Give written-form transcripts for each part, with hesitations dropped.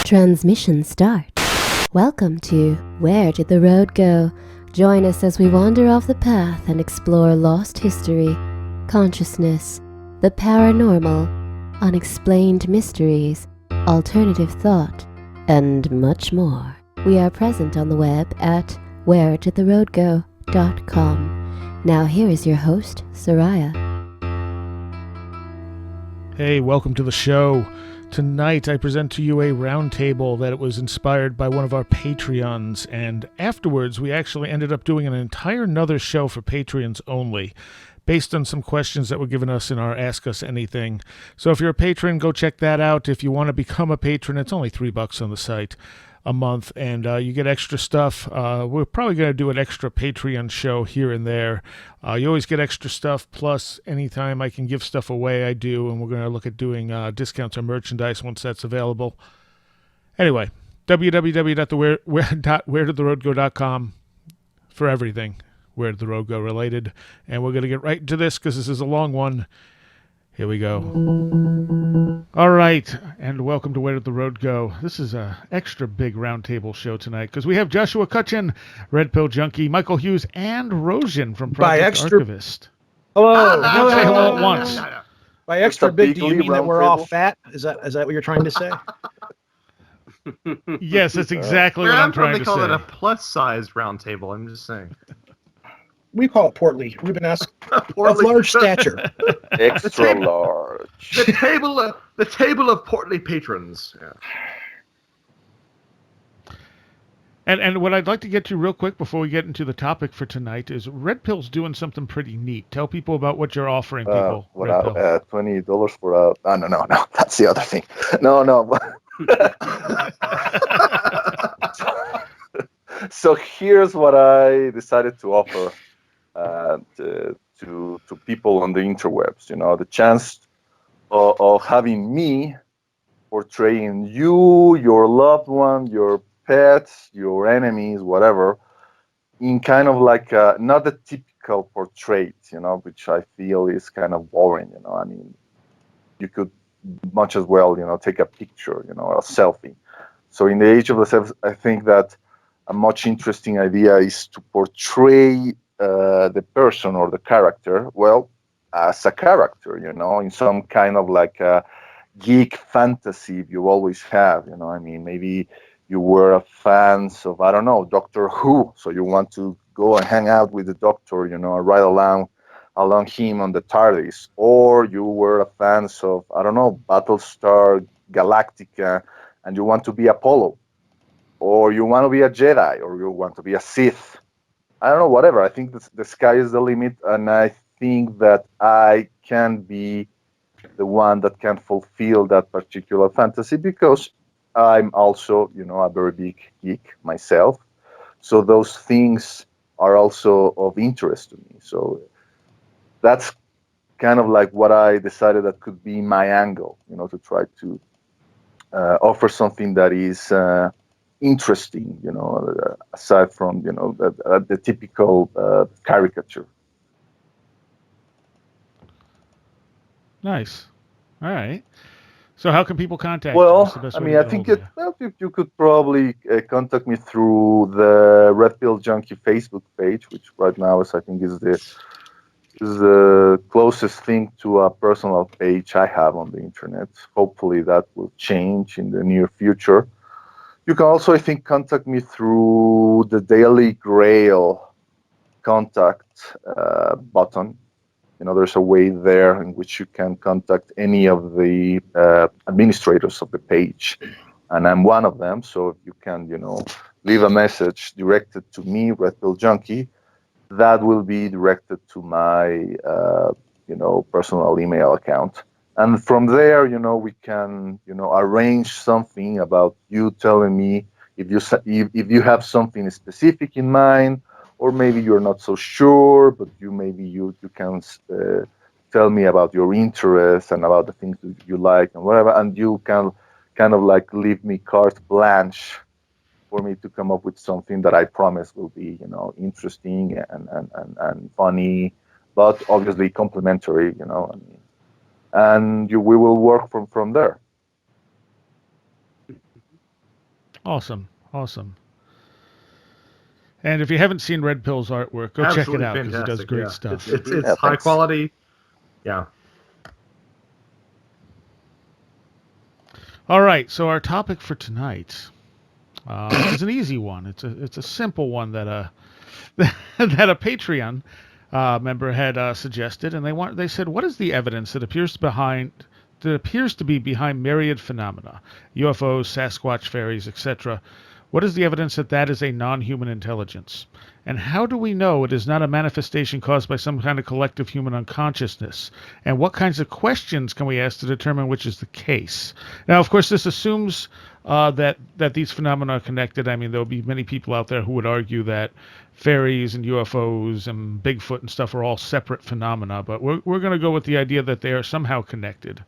Transmission start. Welcome to Where Did the Road Go? Join us as we wander off the path and explore lost history, consciousness, the paranormal, unexplained mysteries, alternative thought, and much more. We are present on the web at wheredidtheroadgo.com. Now here is your host, Soraya. Hey, welcome to the show. Tonight I present to you a roundtable that was inspired by one of our Patreons, and afterwards we actually ended up doing an entire another show for Patreons only, based on some questions that were given us in our Ask Us Anything. So if you're a patron, go check that out. If you want to become a patron, it's only $3 on the site a month, and you get extra stuff. We're probably going to do an extra Patreon show here and there. You always get extra stuff, plus anytime I can give stuff away, I do, and we're going to look at doing discounts on merchandise once that's available. Anyway, www.wheredidtheroadgo.com for everything Where Did the Road Go related, and we're going to get right into this because this is a long one. Here we go. All right, and welcome to Where Did the Road Go? This is an extra big roundtable show tonight because we have Joshua Cutchin, Red Pill Junkie, Michael Hughes, and Rosian from Project Archivist. Hello. Don't say hello at once. By extra big, do you mean that we're all fat? Is that what you're trying to say? Yes, that's exactly what I'm trying to say. They call it a plus-sized roundtable. I'm just saying. We call it portly, Rubenesque, of large stature. Extra large. The table of portly patrons. Yeah. And what I'd like to get to real quick before we get into the topic for tonight is Red Pill's doing something pretty neat. Tell people about what you're offering people. $20 for no, that's the other thing. No. So here's what I decided to offer to people on the interwebs. The chance of having me portraying you, your loved one, your pets, your enemies, whatever, in kind of like not the typical portrait, which I feel is kind of boring. I mean, you could much as well, take a picture, a selfie. So in the age of the self, I think that a much interesting idea is to portray the person or the character, well, as a character, in some kind of like a geek fantasy you always have, I mean, maybe you were a fan of, I don't know, Doctor Who, so you want to go and hang out with the Doctor, and ride along him on the TARDIS, or you were a fan of, I don't know, Battlestar Galactica, and you want to be Apollo, or you want to be a Jedi, or you want to be a Sith. I don't know, whatever. I think the sky is the limit, and I think that I can be the one that can fulfill that particular fantasy because I'm also, a very big geek myself. So those things are also of interest to me. So that's kind of like what I decided that could be my angle, to try to offer something that is interesting, aside from, the typical caricature. Nice. All right. So how can people contact you? Well, I mean, I think you could probably contact me through the Red Pill Junkie Facebook page, which right now is the closest thing to a personal page I have on the internet. Hopefully that will change in the near future. You can also, I think, contact me through the Daily Grail contact button. There's a way there in which you can contact any of the administrators of the page, and I'm one of them. So if you can, leave a message directed to me, Red Pill Junkie, that will be directed to my, personal email account. And from there, we can, arrange something about you telling me if you have something specific in mind, or maybe you're not so sure, but you can tell me about your interests and about the things that you like and whatever, and you can kind of like leave me carte blanche for me to come up with something that I promise will be, interesting and funny, but obviously complimentary, and we will work from there. Awesome. And if you haven't seen Red Pill's artwork, go check it Absolutely out because he does fantastic. great Yeah. stuff. It's Yeah, high thanks. quality. Yeah. All right, so our topic for tonight is an easy one. It's a simple one that that a Patreon member had suggested, and they said, what is the evidence that appears to be behind myriad phenomena, UFOs, Sasquatch, fairies, etc. What is the evidence that that is a non-human intelligence? And how do we know it is not a manifestation caused by some kind of collective human unconsciousness? And what kinds of questions can we ask to determine which is the case? Now, of course, this assumes that these phenomena are connected. I mean, there'll be many people out there who would argue that fairies and UFOs and Bigfoot and stuff are all separate phenomena, but we're going to go with the idea that they are somehow connected,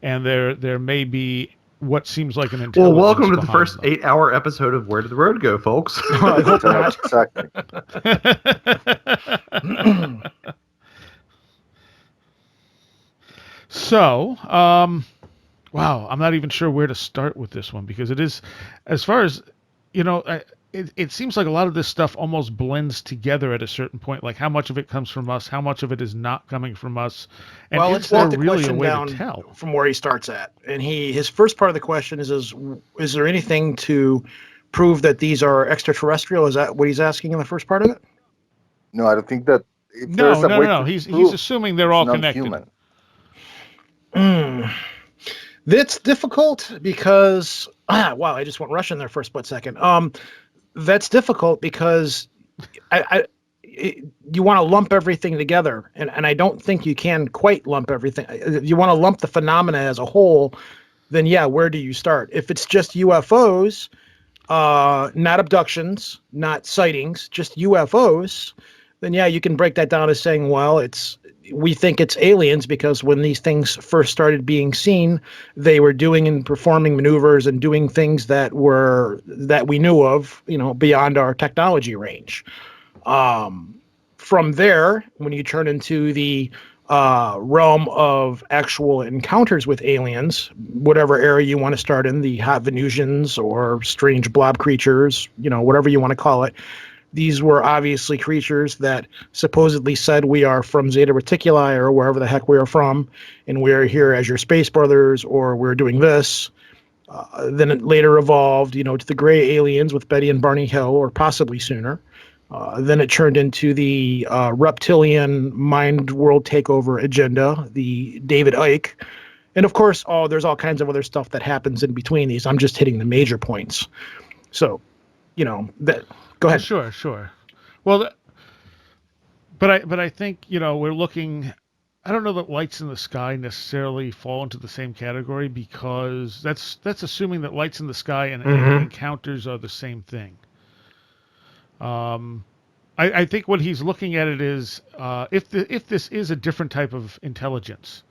and there may be what seems like an Well, intelligence. welcome to the behind first them. 8-hour episode of Where Did the Road Go, folks? I hope not. Exactly. So, wow, I'm not even sure where to start with this one because it is, as far as, it seems like a lot of this stuff almost blends together at a certain point. Like how much of it comes from us, how much of it is not coming from us, and Well, is let's there walk the really a question way down to tell? from where he starts at. And his first part of the question is there anything to prove that these are extraterrestrial? Is that what he's asking in the first part of it? No, I don't think that if No, there's a no, way no, no. to He's prove assuming they're it's all connected. non-human. That's difficult because wow, I just went Russian there for a split second. That's difficult because you want to lump everything together, and I don't think you can quite lump everything. If you want to lump the phenomena as a whole, then yeah, where do you start? If it's just UFOs, not abductions, not sightings, just UFOs, then yeah, you can break that down as saying, well, we think it's aliens because when these things first started being seen, they were doing and performing maneuvers and doing things that we knew of, beyond our technology range. From there, when you turn into the realm of actual encounters with aliens, whatever area you want to start in, the hot Venusians or strange blob creatures, whatever you want to call it, these were obviously creatures that supposedly said we are from Zeta Reticuli or wherever the heck we are from, and we're here as your space brothers, or we're doing this. Then it later evolved, to the gray aliens with Betty and Barney Hill, or possibly sooner. Then it turned into the reptilian mind world takeover agenda, the David Icke. And of course, there's all kinds of other stuff that happens in between these. I'm just hitting the major points. So, go ahead. Sure. Well, but I think we're looking. I don't know that lights in the sky necessarily fall into the same category because that's assuming that lights in the sky and encounters are the same thing. I think what he's looking at it is if this is a different type of intelligence,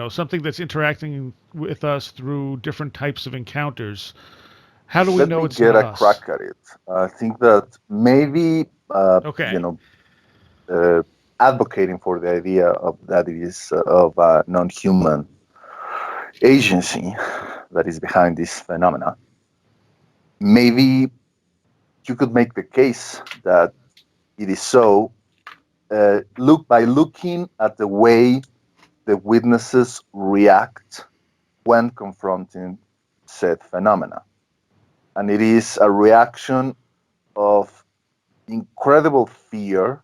something that's interacting with us through different types of encounters. How do we know it's not us? Let me get a crack at it. I think that maybe advocating for the idea of that it is of a non-human agency that is behind this phenomena. Maybe you could make the case that it is so. By looking at the way the witnesses react when confronting said phenomena. And it is a reaction of incredible fear,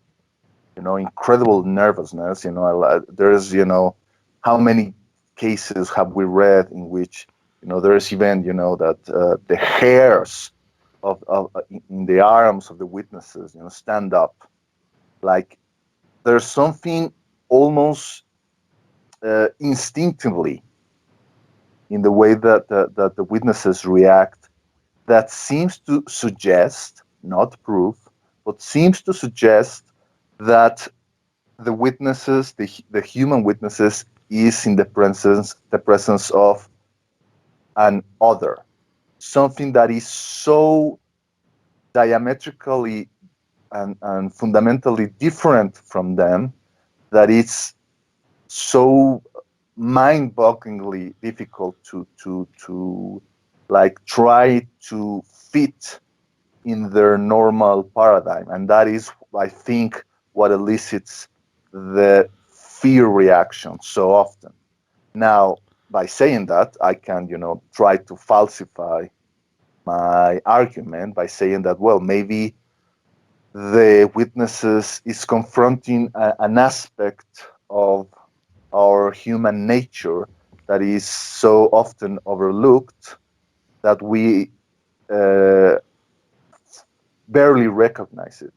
incredible nervousness. There's, how many cases have we read in which, there's even, that the hairs in the arms of the witnesses, stand up. Like there's something almost instinctively in the way that the witnesses react that seems to suggest, not prove, but seems to suggest that the witnesses, the human witnesses, is in the presence of an other, something that is so diametrically and fundamentally different from them that it's so mind-bogglingly difficult to like try to fit in their normal paradigm, and that is, I think, what elicits the fear reaction so often. Now, by saying that, I can, try to falsify my argument by saying that, well, maybe the witnesses is confronting an aspect of our human nature that is so often overlooked that we barely recognize it.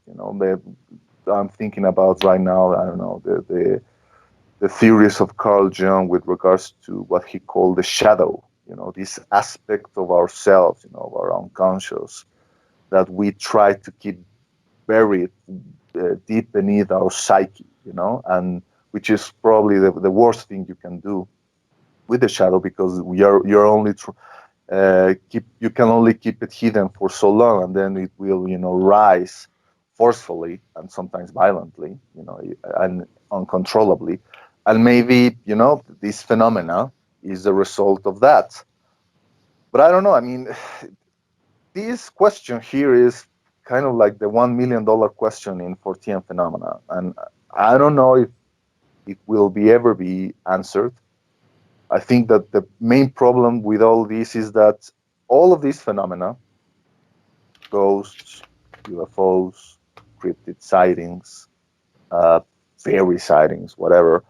I'm thinking about right now, I don't know, the theories of Carl Jung with regards to what he called the shadow, this aspect of ourselves, of our unconscious, that we try to keep buried deep beneath our psyche, and which is probably the worst thing you can do with the shadow, because you're only you can only keep it hidden for so long, and then it will rise forcefully and sometimes violently, and uncontrollably, and maybe this phenomena is the result of that. But I don't know. I mean, this question here is kind of like the $1 million question in Fortean phenomena, and I don't know if it will ever be answered. I think that the main problem with all this is that all of these phenomena, ghosts, UFOs, cryptid sightings, fairy sightings, whatever,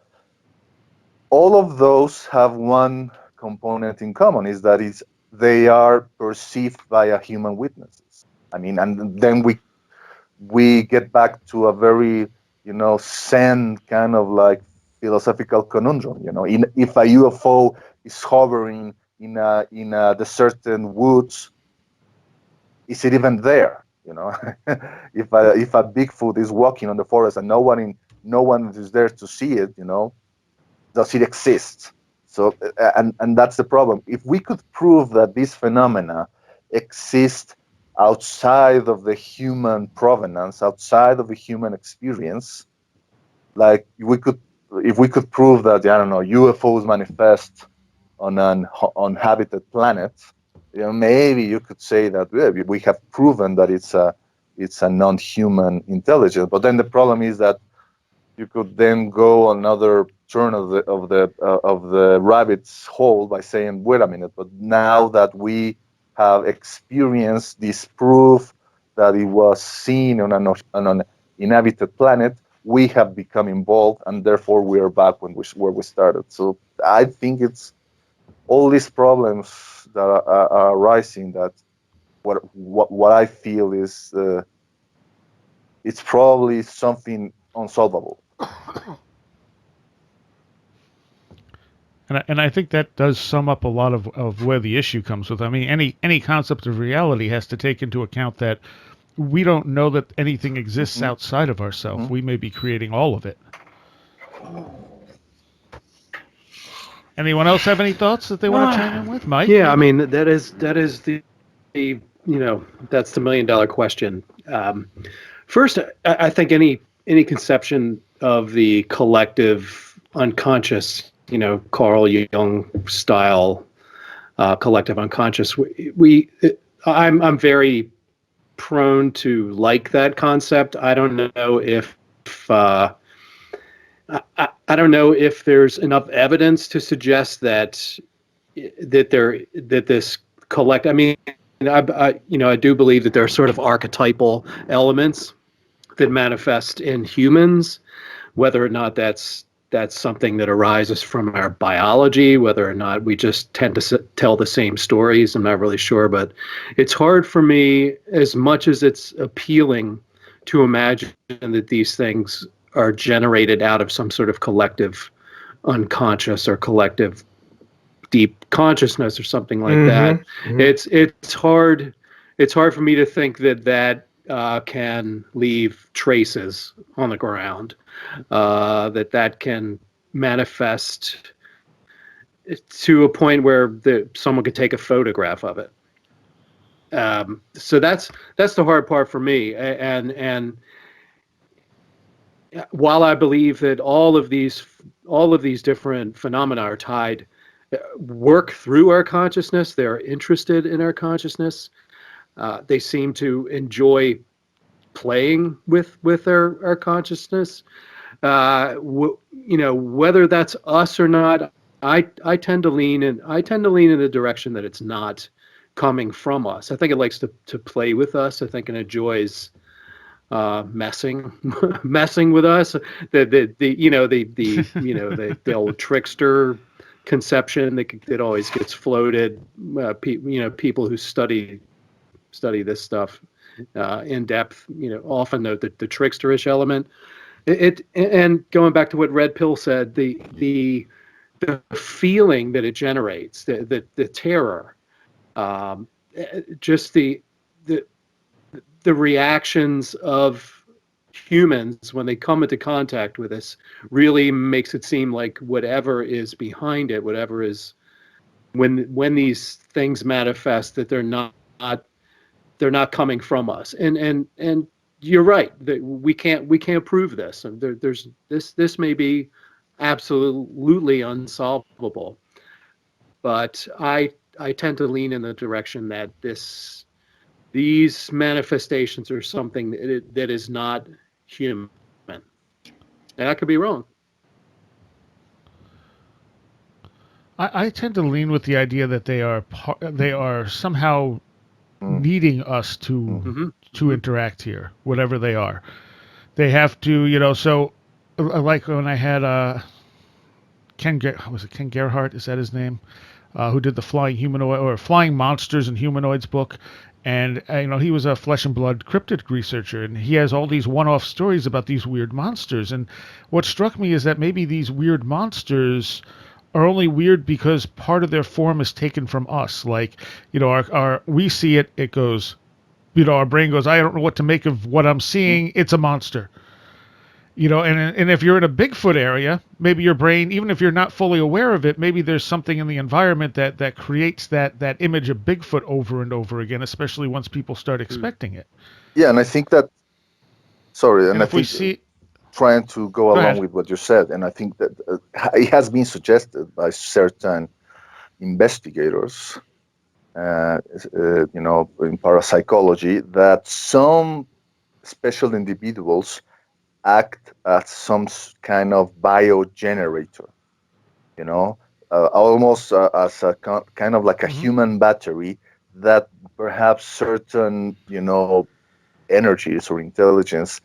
all of those have one component in common, is that they are perceived via human witnesses. I mean, and then we get back to a very, Zen kind of like philosophical conundrum. If a UFO is hovering in the certain woods, is it even there? If a Bigfoot is walking on the forest and no one is there to see it, does it exist? So and that's the problem. If we could prove that these phenomena exist outside of the human provenance, outside of the human experience, like if we could prove that, I don't know, UFOs manifest on an uninhabited planet, maybe you could say that we have proven that it's a non-human intelligence. But then the problem is that you could then go another turn of the rabbit's hole by saying, wait a minute, but now that we have experienced this proof that it was seen on an inhabited planet, we have become involved, and therefore we are back where we started. So I think it's all these problems that are arising, that what I feel is it's probably something unsolvable. And I think that does sum up a lot of where the issue comes with. I mean, any concept of reality has to take into account that we don't know that anything exists outside of ourselves. We may be creating all of it. Anyone else have any thoughts that they want to chime in with? Mike? Yeah, I mean, that is the that's the $1 million question. First, I think any conception of the collective unconscious, Carl Jung style collective unconscious, I'm very prone to like that concept. I don't know if I don't know if there's enough evidence to suggest that this collect. I mean, I do believe that there are sort of archetypal elements that manifest in humans, whether or not that's something that arises from our biology, whether or not we just tend to tell the same stories. I'm not really sure, but it's hard for me, as much as it's appealing, to imagine that these things are generated out of some sort of collective unconscious or collective deep consciousness or something like that. It's hard for me to think that can leave traces on the ground, that can manifest to a point where someone could take a photograph of it. So that's the hard part for me. And while I believe that all of these different phenomena are tied work through our consciousness. They're interested in our consciousness. They seem to enjoy playing with our consciousness. Whether that's us or not, I tend to lean in the direction that it's not coming from us. I think it likes to play with us. I think it enjoys messing with us. The old trickster conception that always gets floated. People who study this stuff in depth, often the tricksterish element. And going back to what Red Pill said, the feeling that it generates, the terror, just the reactions of humans when they come into contact with us really makes it seem like whatever is behind it, whatever is when these things manifest, that they're not coming from us. And you're right that we can't prove this. And there's this may be absolutely unsolvable, but I tend to lean in the direction that these manifestations are something that is not human, and I could be wrong. I tend to lean with the idea that they are somehow needing us to interact here, whatever they are. They have to, so like when I had Ken Gerhardt, is that his name? Who did the Flying Humanoid or Flying Monsters and Humanoids book. And, he was a flesh and blood cryptid researcher, and he has all these one-off stories about these weird monsters. And what struck me is that maybe these weird monsters are only weird because part of their form is taken from us. Like, we see it, it goes, our brain goes, I don't know what to make of what I'm seeing. It's a monster. And if you're in a Bigfoot area, maybe your brain, even if you're not fully aware of it, maybe there's something in the environment that creates that image of Bigfoot over and over again, especially once people start expecting it. Yeah, and I think that, and I think trying to go along with what you said, and I think that it has been suggested by certain investigators, in parapsychology, that some special individuals act as some kind of biogenerator, almost as a kind of like a human battery that perhaps certain, energies or intelligence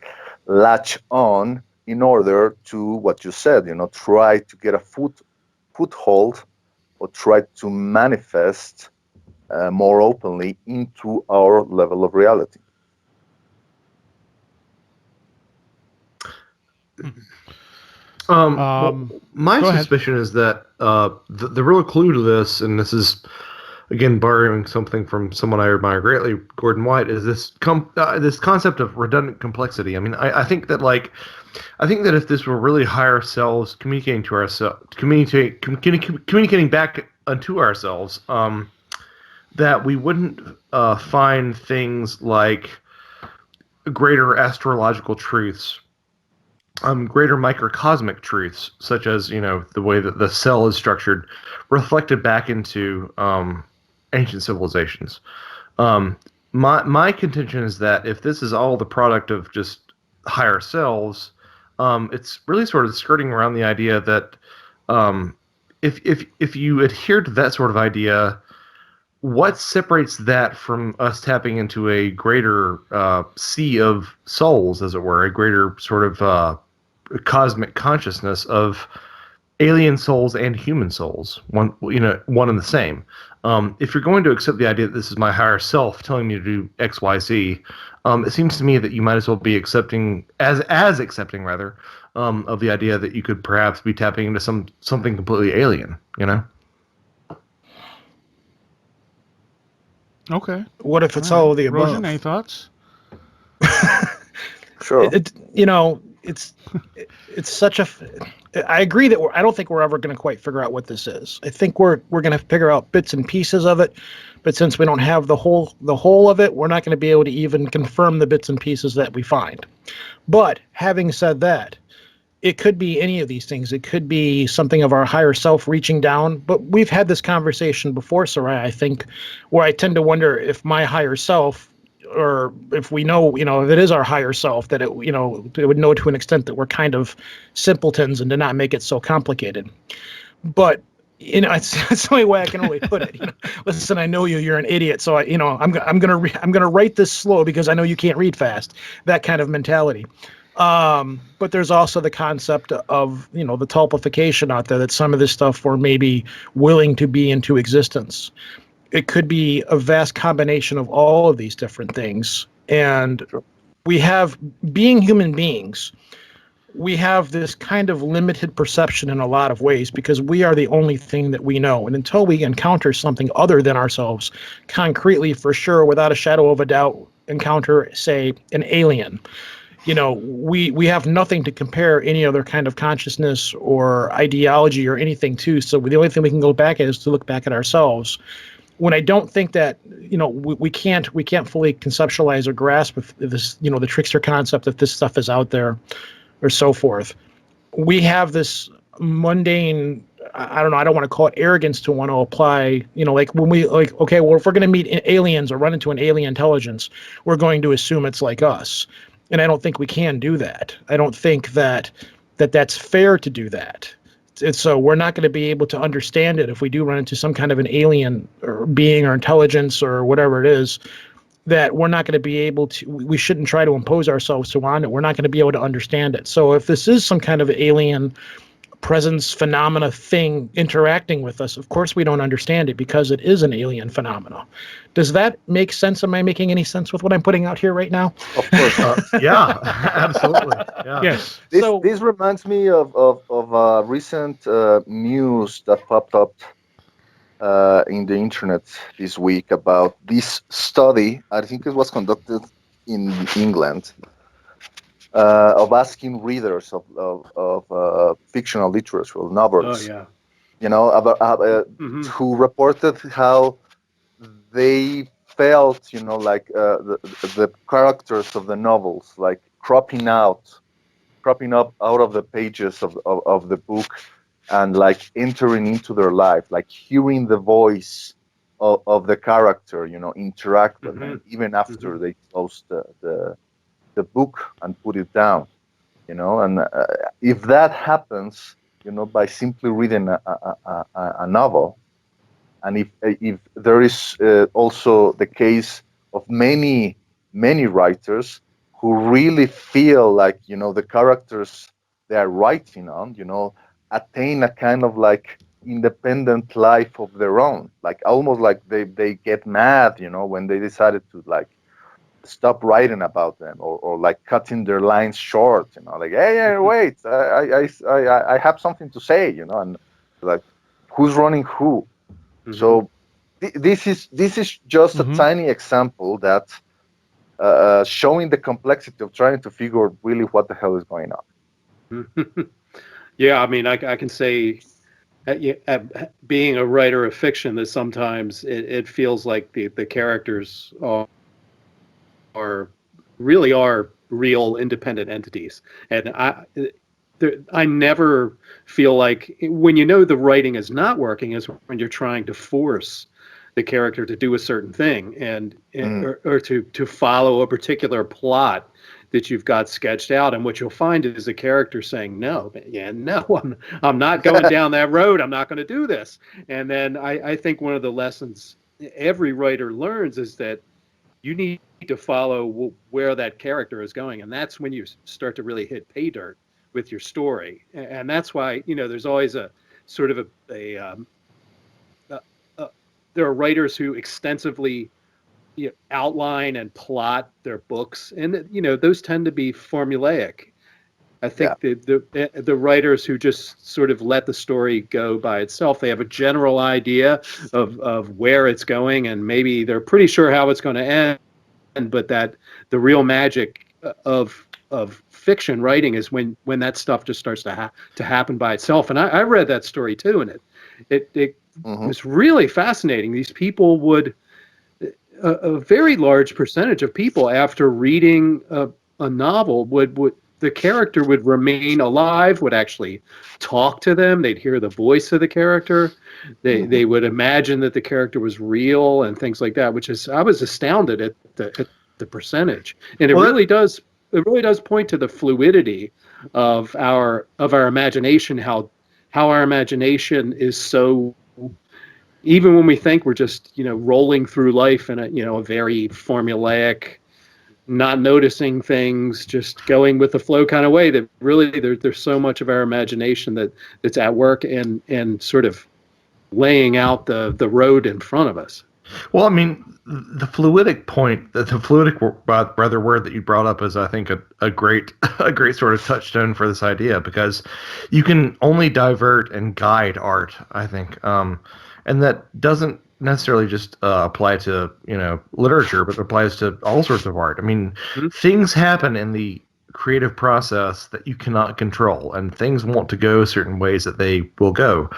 latch on in order to what you said, try to get a foothold or try to manifest more openly into our level of reality. My suspicion is that the real clue to this, and this is again borrowing something from someone I admire greatly, Gordon White, is this concept of redundant complexity. I mean, I think that if this were really higher selves communicating to ourselves, communicating back unto ourselves, that we wouldn't find things like greater astrological truths, greater microcosmic truths, such as the way that the cell is structured, reflected back into ancient civilizations. My contention is that if this is all the product of just higher selves, it's really sort of skirting around the idea that if you adhere to that sort of idea, what separates that from us tapping into a greater sea of souls, as it were, a greater sort of cosmic consciousness of alien souls and human souls, one and the same. If you're going to accept the idea that this is my higher self telling me to do X, Y, Z, it seems to me that you might as well be accepting of the idea that you could perhaps be tapping into something completely alien. Okay. What if it's all of the above? Rosen, any thoughts? Sure. It's such a. I agree that I don't think we're ever going to quite figure out what this is. I think we're going to figure out bits and pieces of it, but since we don't have the whole of it, we're not going to be able to even confirm the bits and pieces that we find. But having said that, it could be any of these things. It could be something of our higher self reaching down. But we've had this conversation before, Sarai, I think, where I tend to wonder if my higher self, or if we know, if it is our higher self, that it would know to an extent that we're kind of simpletons and to not make it so complicated. But it's the only way I can really put it. Listen, I know you're an idiot, so I'm gonna write this slow because I know you can't read fast. That kind of mentality. But there's also the concept of the tulpification out there, that some of this stuff we're maybe willing to be into existence. It could be a vast combination of all of these different things, and we have, being human beings, we have this kind of limited perception in a lot of ways because we are the only thing that we know. And until we encounter something other than ourselves, concretely, for sure, without a shadow of a doubt, encounter, say, an alien, we have nothing to compare any other kind of consciousness or ideology or anything to. So the only thing we can go back at is to look back at ourselves. When I don't think that, we can't fully conceptualize or grasp if this, the trickster concept, if this stuff is out there, or so forth. We have this mundane, I don't know, I don't want to call it arrogance to want to apply, like when we okay, well, if we're going to meet aliens or run into an alien intelligence, we're going to assume it's like us. And I don't think we can do that. I don't think that that's fair to do that. And so we're not going to be able to understand it if we do run into some kind of an alien or being or intelligence or whatever it is, that we're not going to be able to, we shouldn't try to impose ourselves on it. We're not going to be able to understand it. So if this is some kind of alien presence phenomena thing interacting with us, of course we don't understand it because it is an alien phenomena. Does that make sense? Am I making any sense with what I'm putting out here right now? Of course. Yeah, absolutely. Yeah. Yes. This reminds me of recent news that popped up in the internet this week about this study. I think it was conducted in England, of asking readers of fictional literature, novels, about who reported how they felt, the characters of the novels, like cropping up out of the pages of the book, and like entering into their life, like hearing the voice of the character, interact with them, even after they close the book and put it down, and if that happens, by simply reading a novel, and if there is also the case of many writers who really feel like, the characters they are writing on, attain a kind of like independent life of their own, like almost like they get mad, when they decided to like stop writing about them, or like cutting their lines short, like, hey, wait, I have something to say, and like, who's running who? So this is just a tiny example that showing the complexity of trying to figure really what the hell is going on. Yeah, I mean, I can say, being a writer of fiction, that sometimes it feels like the characters are real independent entities, and I never feel like, when the writing is not working, is when you're trying to force the character to do a certain thing, or to follow a particular plot that you've got sketched out. And what you'll find is a character saying, no, I'm not going down that road. I'm not going to do this. And then I think one of the lessons every writer learns is that you need to follow where that character is going. And that's when you start to really hit pay dirt with your story. And that's why, there's always a sort of there are writers who extensively outline and plot their books, and those tend to be formulaic. I think the writers who just sort of let the story go by itself, they have a general idea of where it's going, and maybe they're pretty sure how it's going to end, but that the real magic of fiction writing is when that stuff just starts to happen by itself. And I read that story too, and it was really fascinating. These people would, a very large percentage of people, after reading a novel, would the character would remain alive, would actually talk to them. They'd hear the voice of the character. They would imagine that the character was real and things like that, which is, I was astounded at the percentage. And it really does point to the fluidity of our imagination, how our imagination is so, even when we think we're just, rolling through life in a very formulaic, not noticing things, just going with the flow kind of way, that really there's so much of our imagination that's at work and sort of laying out the road in front of us. Well, I mean, the fluidic point, the fluidic rather word that you brought up is, I think, a great sort of touchstone for this idea, because you can only divert and guide art, I think, and that doesn't necessarily just apply to literature, but it applies to all sorts of art. I mean, things happen in the creative process that you cannot control, and things want to go certain ways that they will go,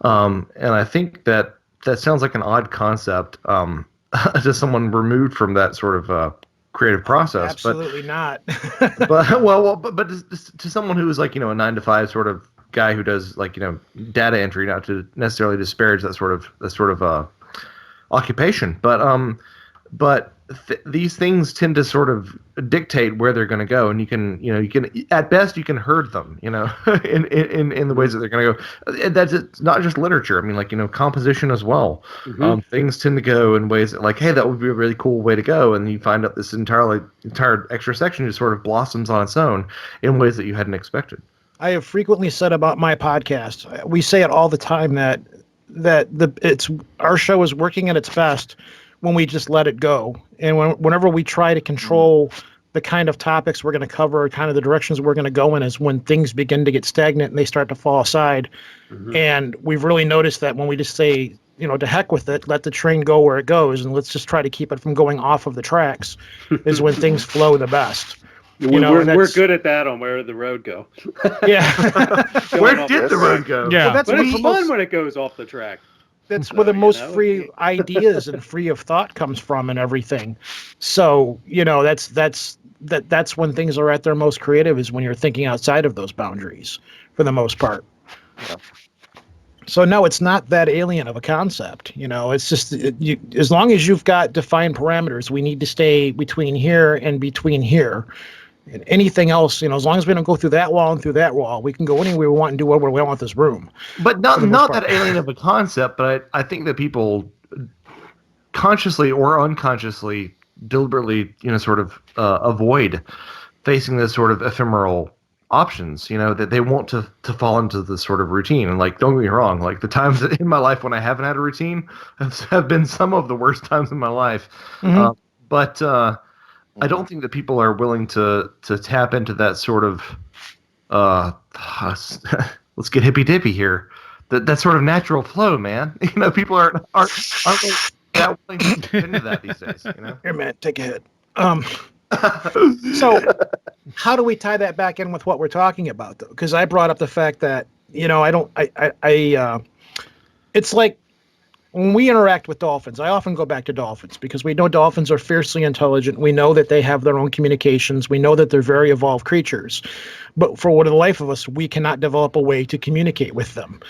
and I think that sounds like an odd concept to someone removed from that sort of creative process. Absolutely not. but to someone who is like a 9-to-5 sort of guy who does data entry, not to necessarily disparage that sort of occupation, but these things tend to sort of dictate where they're going to go, and you can at best you can herd them, in the ways that they're going to go. It's not just literature. I mean, composition as well. Things tend to go in ways that, hey, that would be a really cool way to go, and you find out this entire extra section just sort of blossoms on its own in ways that you hadn't expected. I have frequently said about my podcast, we say it all the time, that our show is working at its best when we just let it go. And whenever we try to control the kind of topics we're going to cover, kind of the directions we're going to go in, is when things begin to get stagnant and they start to fall aside. And we've really noticed that when we just say, to heck with it, let the train go where it goes, and let's just try to keep it from going off of the tracks, is when things flow the best. We're good at that on Where Did the Road Go? Yeah. Where did the road go? Yeah. Well, But it's fun when it goes off the track. That's where the most free ideas and free of thought comes from and everything. So, that's when things are at their most creative, is when you're thinking outside of those boundaries for the most part. Yeah. So no, it's not that alien of a concept. It's just as long as you've got defined parameters, we need to stay between here and between here. And anything else, as long as we don't go through that wall and through that wall, we can go anywhere we want and do whatever we want with this room. But not that alien of a concept, but I think that people consciously or unconsciously, deliberately, sort of avoid facing this sort of ephemeral options, that they want to fall into this sort of routine. And don't get me wrong, the times in my life when I haven't had a routine have been some of the worst times in my life. But I don't think that people are willing to tap into that sort of let's get hippy dippy here. That sort of natural flow, man. People aren't that willing to get into that these days. Here, man, take a hit. So how do we tie that back in with what we're talking about, though? Because I brought up the fact that, it's like when we interact with dolphins, I often go back to dolphins because we know dolphins are fiercely intelligent. We know that they have their own communications. We know that they're very evolved creatures. But for the life of us, we cannot develop a way to communicate with them.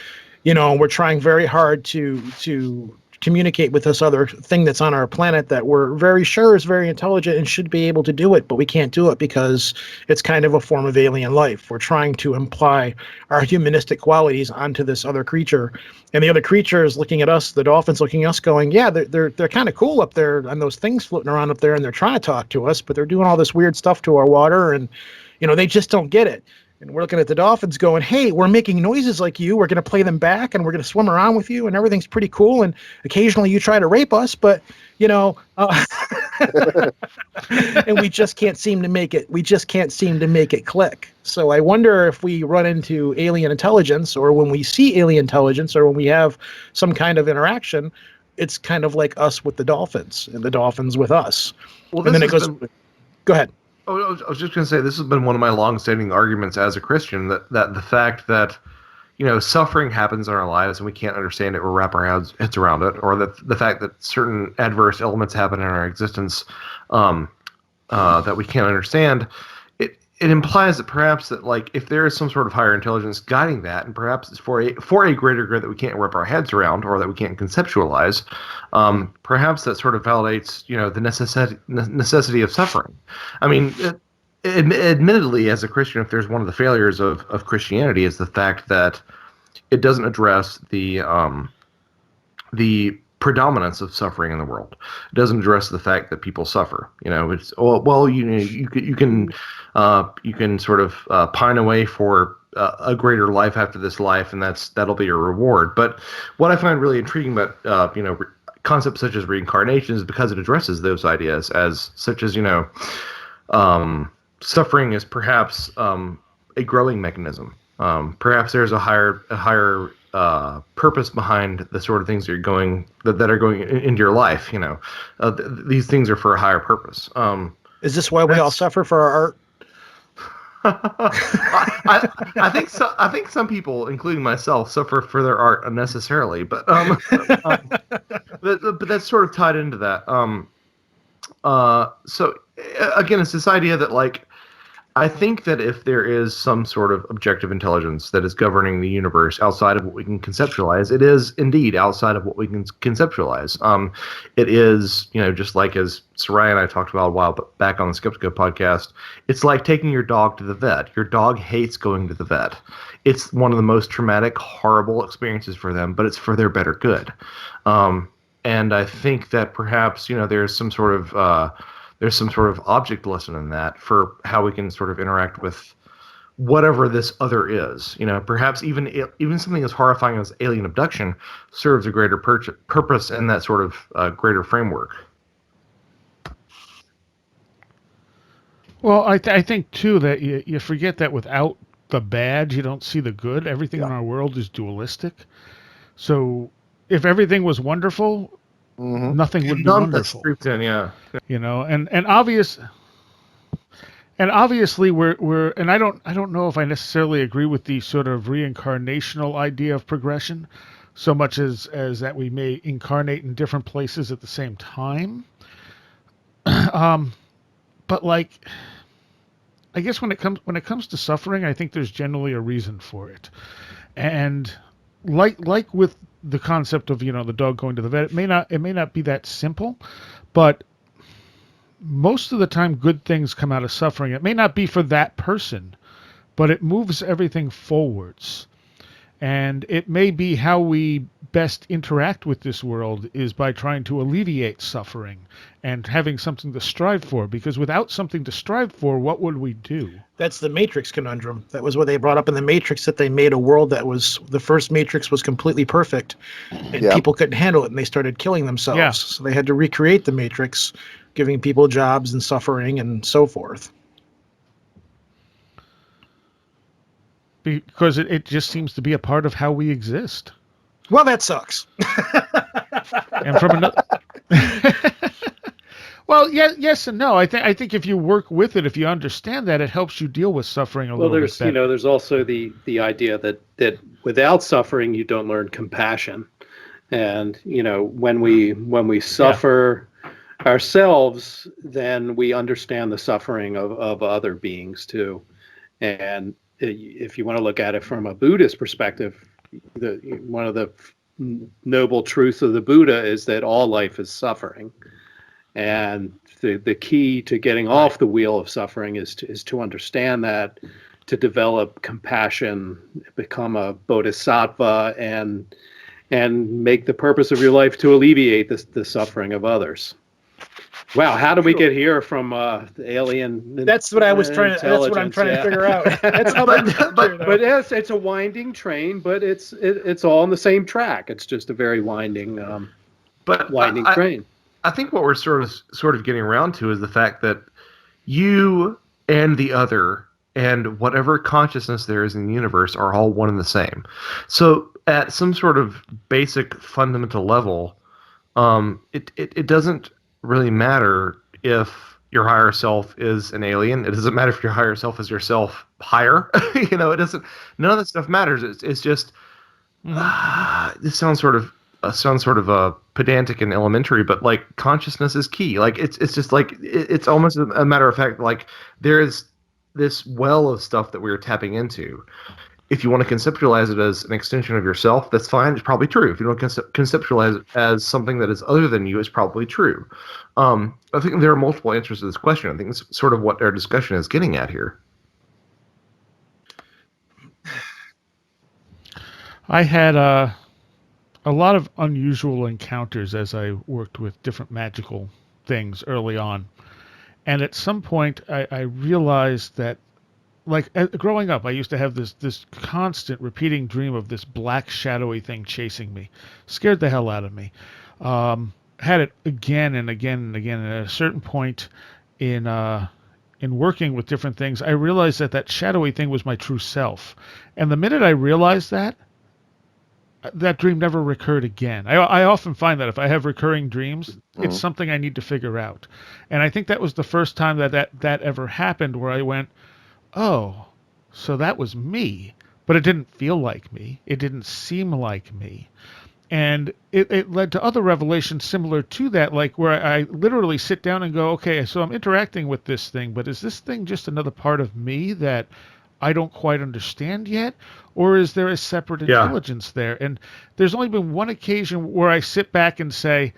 We're trying very hard to communicate with this other thing that's on our planet that we're very sure is very intelligent and should be able to do it, but we can't do it because it's kind of a form of alien life. We're trying to imply our humanistic qualities onto this other creature, and the other creature is looking at us, the dolphins looking at us going, yeah, they're kind of cool up there on those things floating around up there, and they're trying to talk to us, but they're doing all this weird stuff to our water, and they just don't get it. And we're looking at the dolphins going, hey, we're making noises like you. We're going to play them back, and we're going to swim around with you, and everything's pretty cool. And occasionally you try to rape us, but, and we just can't seem to make it. We just can't seem to make it click. So I wonder if we run into alien intelligence, or when we see alien intelligence, or when we have some kind of interaction, it's kind of like us with the dolphins and the dolphins with us. Well, and then it goes, go ahead. Oh, I was just going to say, this has been one of my long-standing arguments as a Christian, that the fact that, suffering happens in our lives and we can't understand it or wrap our heads around it, or that the fact that certain adverse elements happen in our existence that we can't understand, it implies that perhaps that like if there is some sort of higher intelligence guiding that, and perhaps it's for a greater good that we can't wrap our heads around or that we can't conceptualize, perhaps that sort of validates the necessity of suffering. I mean, admittedly, as a Christian, if there's one of the failures of Christianity is the fact that it doesn't address the predominance of suffering in the world. It doesn't address the fact that people suffer. It's you can sort of pine away for a greater life after this life, and that'll be your reward. But what I find really intriguing about concepts such as reincarnation is because it addresses those ideas such as suffering is perhaps a growing mechanism. Perhaps there's a higher purpose behind the sort of things that are going into your life. These things are for a higher purpose. Is this why we all suffer for our art? I think so. I think some people, including myself, suffer for their art unnecessarily, but that's sort of tied into that. So again, it's this idea that like, I think that if there is some sort of objective intelligence that is governing the universe outside of what we can conceptualize, it is indeed outside of what we can conceptualize. It is, just like as Sarai and I talked about a while back on the Skeptico podcast, it's like taking your dog to the vet. Your dog hates going to the vet. It's one of the most traumatic, horrible experiences for them, but it's for their better good. And I think that perhaps, there's some sort of object lesson in that for how we can sort of interact with whatever this other is. Perhaps even something as horrifying as alien abduction serves a greater purpose in that sort of greater framework. Well, I think too that you forget that without the bad, you don't see the good. Everything in our world is dualistic. So if everything was wonderful, nothing would be wonderful. And obviously we're and I don't know if I necessarily agree with the sort of reincarnational idea of progression so much as that we may incarnate in different places at the same time. But like, I guess when it comes to suffering, I think there's generally a reason for it. And like with the concept of the dog going to the vet, it may not be that simple, but most of the time good things come out of suffering. It may not be for that person, but it moves everything forwards. And it may be how we best interact with this world is by trying to alleviate suffering and having something to strive for, because without something to strive for, what would we do? That's the Matrix conundrum. That was what they brought up in the Matrix, that they made a world that was, the first Matrix was completely perfect, and people couldn't handle it, and they started killing themselves. Yeah. So they had to recreate the Matrix, giving people jobs and suffering and so forth. Because it just seems to be a part of how we exist. Well, that sucks. And from another, well, yes and no. I think if you work with it, if you understand that, it helps you deal with suffering a little bit better. There's also the idea that without suffering you don't learn compassion, and when we suffer ourselves, then we understand the suffering of other beings too. And if you want to look at it from a Buddhist perspective, one of the noble truths of the Buddha is that all life is suffering, and the key to getting off the wheel of suffering is to understand that, to develop compassion, become a bodhisattva, and make the purpose of your life to alleviate the suffering of others. Wow, how did we get here from the alien? That's what I was trying. That's what I'm trying to figure out. That's how but it's a winding train, but it's all on the same track. It's just a very winding, train. I think what we're sort of getting around to is the fact that you and the other and whatever consciousness there is in the universe are all one and the same. So at some sort of basic fundamental level, it doesn't really matter if your higher self is an alien. It doesn't matter if your higher self is yourself higher. It doesn't. None of that stuff matters. It's just. This sounds sort of pedantic and elementary, but like consciousness is key. Like it's just like it's almost a matter of fact. Like there is this well of stuff that we were tapping into. If you want to conceptualize it as an extension of yourself, that's fine. It's probably true. If you don't conceptualize it as something that is other than you, it's probably true. I think there are multiple answers to this question. I think it's sort of what our discussion is getting at here. I had a lot of unusual encounters as I worked with different magical things early on. And at some point, I realized that, like, growing up, I used to have this constant repeating dream of this black shadowy thing chasing me. Scared the hell out of me. Had it again and again and again. And at a certain point in working with different things, I realized that shadowy thing was my true self. And the minute I realized that dream never recurred again. I often find that if I have recurring dreams, it's something I need to figure out. And I think that was the first time that ever happened, where I went, oh, so that was me. But it didn't feel like me. It didn't seem like me. And it led to other revelations similar to that, like where I literally sit down and go, okay, so I'm interacting with this thing, but is this thing just another part of me that I don't quite understand yet? Or is there a separate intelligence there? And there's only been one occasion where I sit back and say,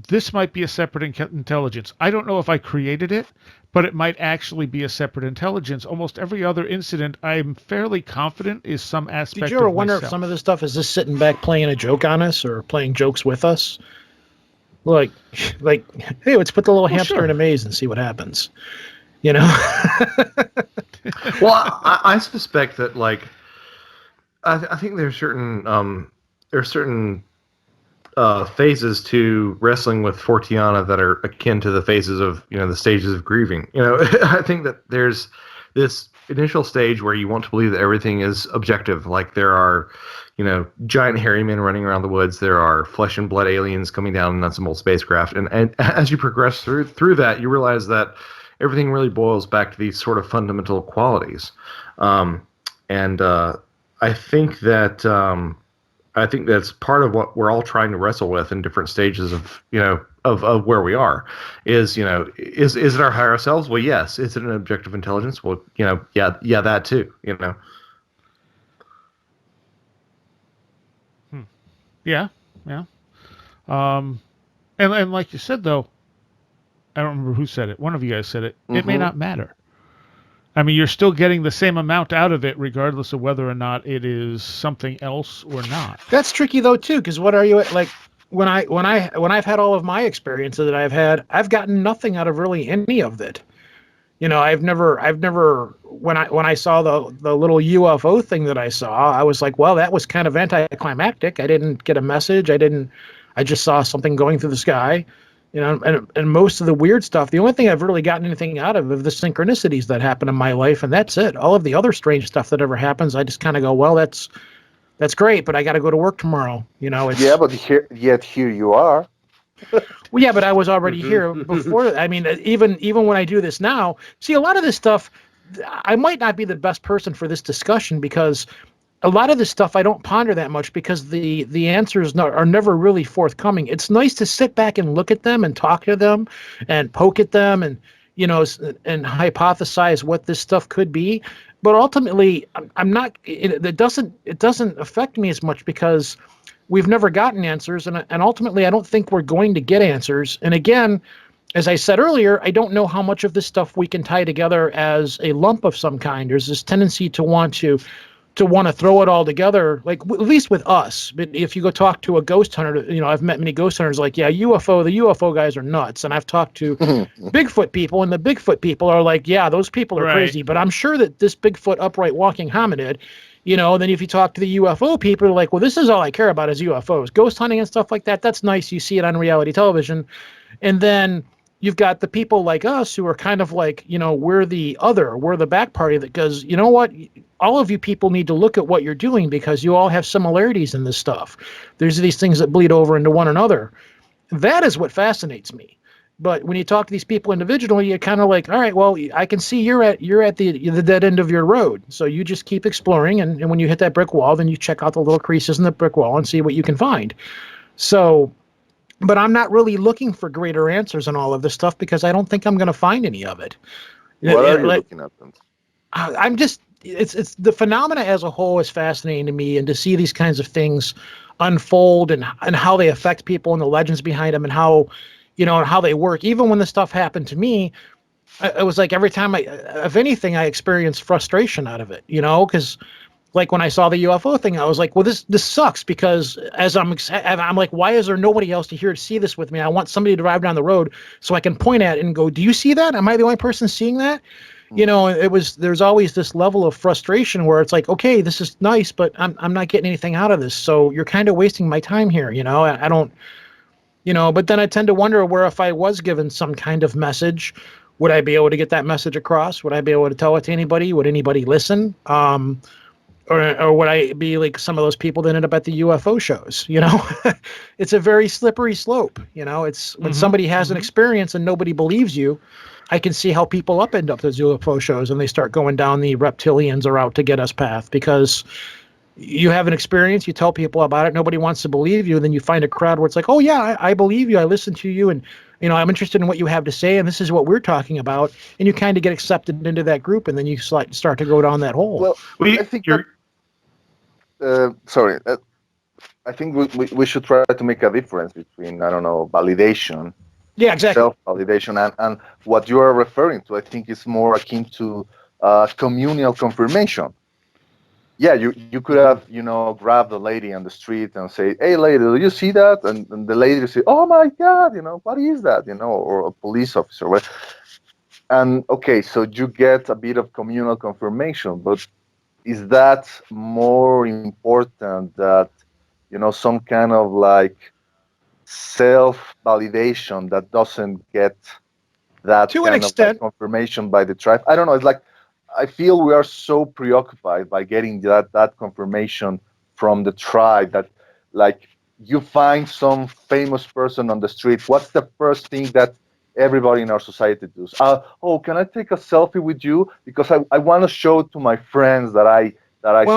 this might be a separate intelligence. I don't know if I created it, but it might actually be a separate intelligence. Almost every other incident, I'm fairly confident, is some aspect of myself. Did you ever wonder if some of this stuff is just sitting back playing a joke on us or playing jokes with us? Like, hey, let's put the little hamster in a maze and see what happens. You know? Well, I suspect that, like, I think there's certain phases to wrestling with Fortiana that are akin to the phases of, the stages of grieving. I think that there's this initial stage where you want to believe that everything is objective. Like, there are, giant hairy men running around the woods. There are flesh and blood aliens coming down on some old spacecraft. And as you progress through that, you realize that everything really boils back to these sort of fundamental qualities. I think that's part of what we're all trying to wrestle with in different stages of where we are. Is it our higher selves? Well, yes. Is it an objective intelligence? Well, yeah, that too. Yeah. And like you said, though, I don't remember who said it. One of you guys said it. Mm-hmm. It may not matter. I mean, you're still getting the same amount out of it, regardless of whether or not it is something else or not. That's tricky though too, because what are you like? When I've had all of my experiences that I've had, I've gotten nothing out of really any of it. I've never when I saw the little UFO thing that I saw, I was like, well, that was kind of anticlimactic. I didn't get a message. I just saw something going through the sky. And most of the weird stuff, the only thing I've really gotten anything out of the synchronicities that happen in my life, and that's it. All of the other strange stuff that ever happens, I just kind of go, well, that's great, but I got to go to work tomorrow. Yeah, but here you are. Well, yeah, but I was already here before. I mean, even when I do this now, see, a lot of this stuff, I might not be the best person for this discussion, because a lot of this stuff I don't ponder that much, because the answers are never really forthcoming. It's nice to sit back and look at them and talk to them and poke at them and and hypothesize what this stuff could be. But ultimately, I'm not. It doesn't affect me as much, because we've never gotten answers, and ultimately, I don't think we're going to get answers. And again, as I said earlier, I don't know how much of this stuff we can tie together as a lump of some kind. There's this tendency to want to throw it all together, like at least with us. But if you go talk to a ghost hunter, I've met many ghost hunters like, yeah, the UFO guys are nuts. And I've talked to Bigfoot people, and the Bigfoot people are like, yeah, those people are crazy. But I'm sure that this Bigfoot upright walking hominid, then if you talk to the UFO people, they're like, well, this is all I care about is UFOs. Ghost hunting and stuff like that, that's nice. You see it on reality television. And then you've got the people like us who are kind of like, we're the back party that goes, you know what? All of you people need to look at what you're doing, because you all have similarities in this stuff. There's these things that bleed over into one another. That is what fascinates me. But when you talk to these people individually, you're kind of like, all right, well, I can see you're at the dead end of your road. So you just keep exploring. And when you hit that brick wall, then you check out the little creases in the brick wall and see what you can find. So, but I'm not really looking for greater answers on all of this stuff, because I don't think I'm going to find any of it. What are you looking at them? I'm just it's the phenomena as a whole is fascinating to me, and to see these kinds of things unfold and how they affect people and the legends behind them and how and how they work. Even when the stuff happened to me, it was like every time if anything, I experienced frustration out of it, because like when I saw the UFO thing, I was like, well, this sucks, because as I'm like, why is there nobody else here to see this with me? I want somebody to drive down the road so I can point at it and go, do you see that? Am I the only person seeing that? There's always this level of frustration where it's like, okay, this is nice, but I'm not getting anything out of this. So you're kind of wasting my time here. I don't, but then I tend to wonder where, if I was given some kind of message, would I be able to get that message across? Would I be able to tell it to anybody? Would anybody listen? Or would I be like some of those people that ended up at the UFO shows? It's a very slippery slope. It's when somebody has an experience and nobody believes you. I can see how people end up those UFO shows and they start going down the reptilians are out to get us path, because you have an experience, you tell people about it, nobody wants to believe you, and then you find a crowd where it's like, oh yeah, I believe you, I listen to you, and I'm interested in what you have to say, and this is what we're talking about, and you kind of get accepted into that group, and then you start to go down that hole. Well, I think sorry. I think we should try to make a difference between, I don't know, validation, yeah, exactly, self-validation, and what you are referring to. I think is more akin to communal confirmation. Yeah, you could have, grabbed the lady on the street and say, hey, lady, do you see that? And the lady would say, oh my God, what is that? Or a police officer. Right? And okay, so you get a bit of communal confirmation, but is that more important that, some kind of like self-validation that doesn't get that to an kind of extent, confirmation by the tribe? I don't know. It's like, I feel we are so preoccupied by getting that confirmation from the tribe that, like, you find some famous person on the street. What's the first thing that everybody in our society does? Oh, can I take a selfie with you? Because I want to show to my friends that I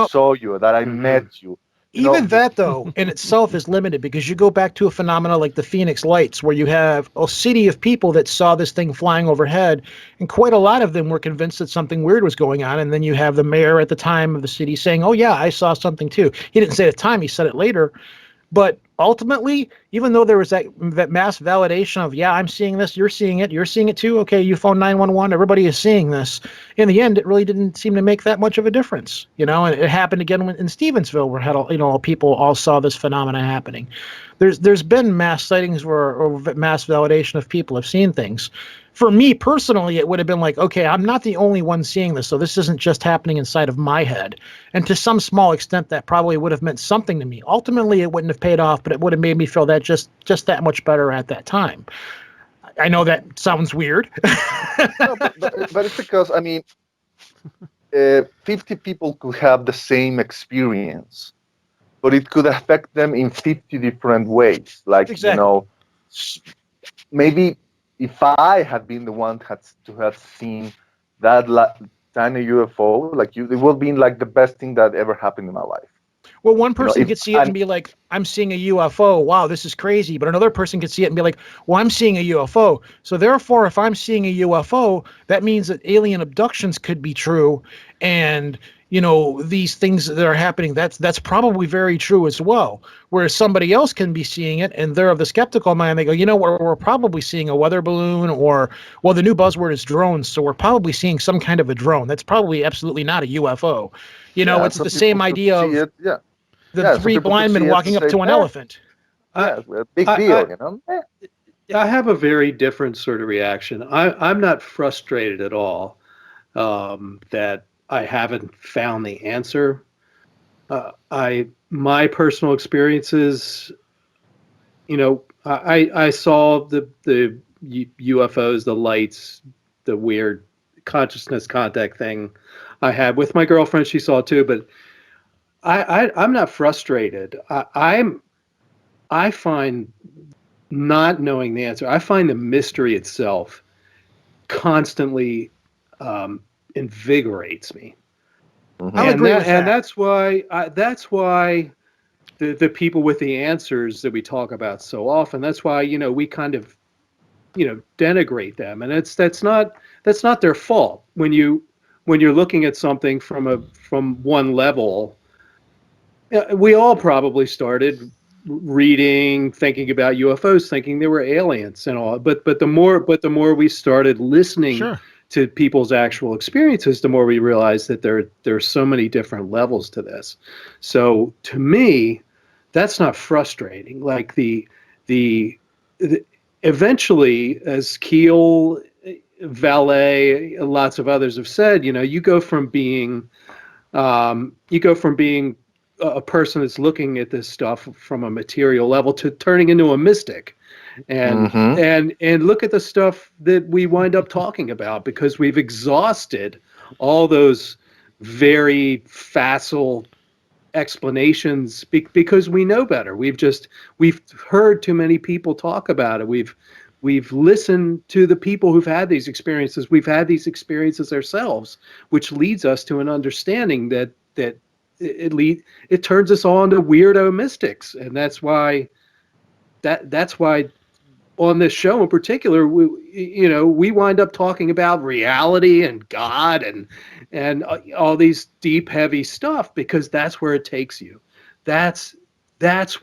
saw you, that I met you. Even that, though, in itself is limited, because you go back to a phenomena like the Phoenix Lights, where you have a city of people that saw this thing flying overhead, and quite a lot of them were convinced that something weird was going on. And then you have the mayor at the time of the city saying, oh, yeah, I saw something too. He didn't say it at the time, he said it later. But ultimately, even though there was that mass validation of, yeah, I'm seeing this, you're seeing it too, okay, you phone 911, everybody is seeing this. In the end, it really didn't seem to make that much of a difference, and it happened again in Stevensville, where people all saw this phenomena happening. There's been mass sightings or mass validation of people have seen things. For me personally, it would have been like, okay, I'm not the only one seeing this, so this isn't just happening inside of my head. And to some small extent, that probably would have meant something to me. Ultimately, it wouldn't have paid off, but it would have made me feel that just that much better at that time. I know that sounds weird. No, but it's because, 50 people could have the same experience, but it could affect them in 50 different ways. Like, exactly. Maybe if I had been the one to have seen that tiny UFO, like it would have been like the best thing that ever happened in my life. Well, one person could see it and be like, I'm seeing a UFO. Wow, this is crazy. But another person could see it and be like, well, I'm seeing a UFO. So therefore, if I'm seeing a UFO, that means that alien abductions could be true. And, these things that are happening, that's probably very true as well. Whereas somebody else can be seeing it and they're of the skeptical mind. They go, we're probably seeing a weather balloon, or, well, the new buzzword is drones. So we're probably seeing some kind of a drone. That's probably absolutely not a UFO. It's the same idea of the three blind men walking up to an elephant. Yeah, big deal, I have a very different sort of reaction. I'm not frustrated at all that I haven't found the answer. My personal experiences, I saw the UFOs, the lights, the weird consciousness contact thing I had with my girlfriend. She saw it too, but I'm not frustrated. I find not knowing the answer, I find the mystery itself constantly invigorates me. Mm-hmm. I'll agree with that. And that's why the people with the answers that we talk about so often, that's why, we kind of denigrate them, and that's not their fault. When you're looking at something from one level, we all probably started reading, thinking about UFOs, thinking they were aliens and all. But the more we started listening to people's actual experiences, the more we realized that there's so many different levels to this. So to me, that's not frustrating. Like the eventually, as Keel, Vallée, lots of others have said, you go from being a person that's looking at this stuff from a material level to turning into a mystic, and look at the stuff that we wind up talking about, because we've exhausted all those very facile explanations because we know better. We've heard too many people talk about it. We've listened to the people who've had these experiences. We've had these experiences ourselves, which leads us to an understanding that it turns us all into weirdo mystics. And that's why on this show in particular, we wind up talking about reality and God and all these deep, heavy stuff, because that's where it takes you. That's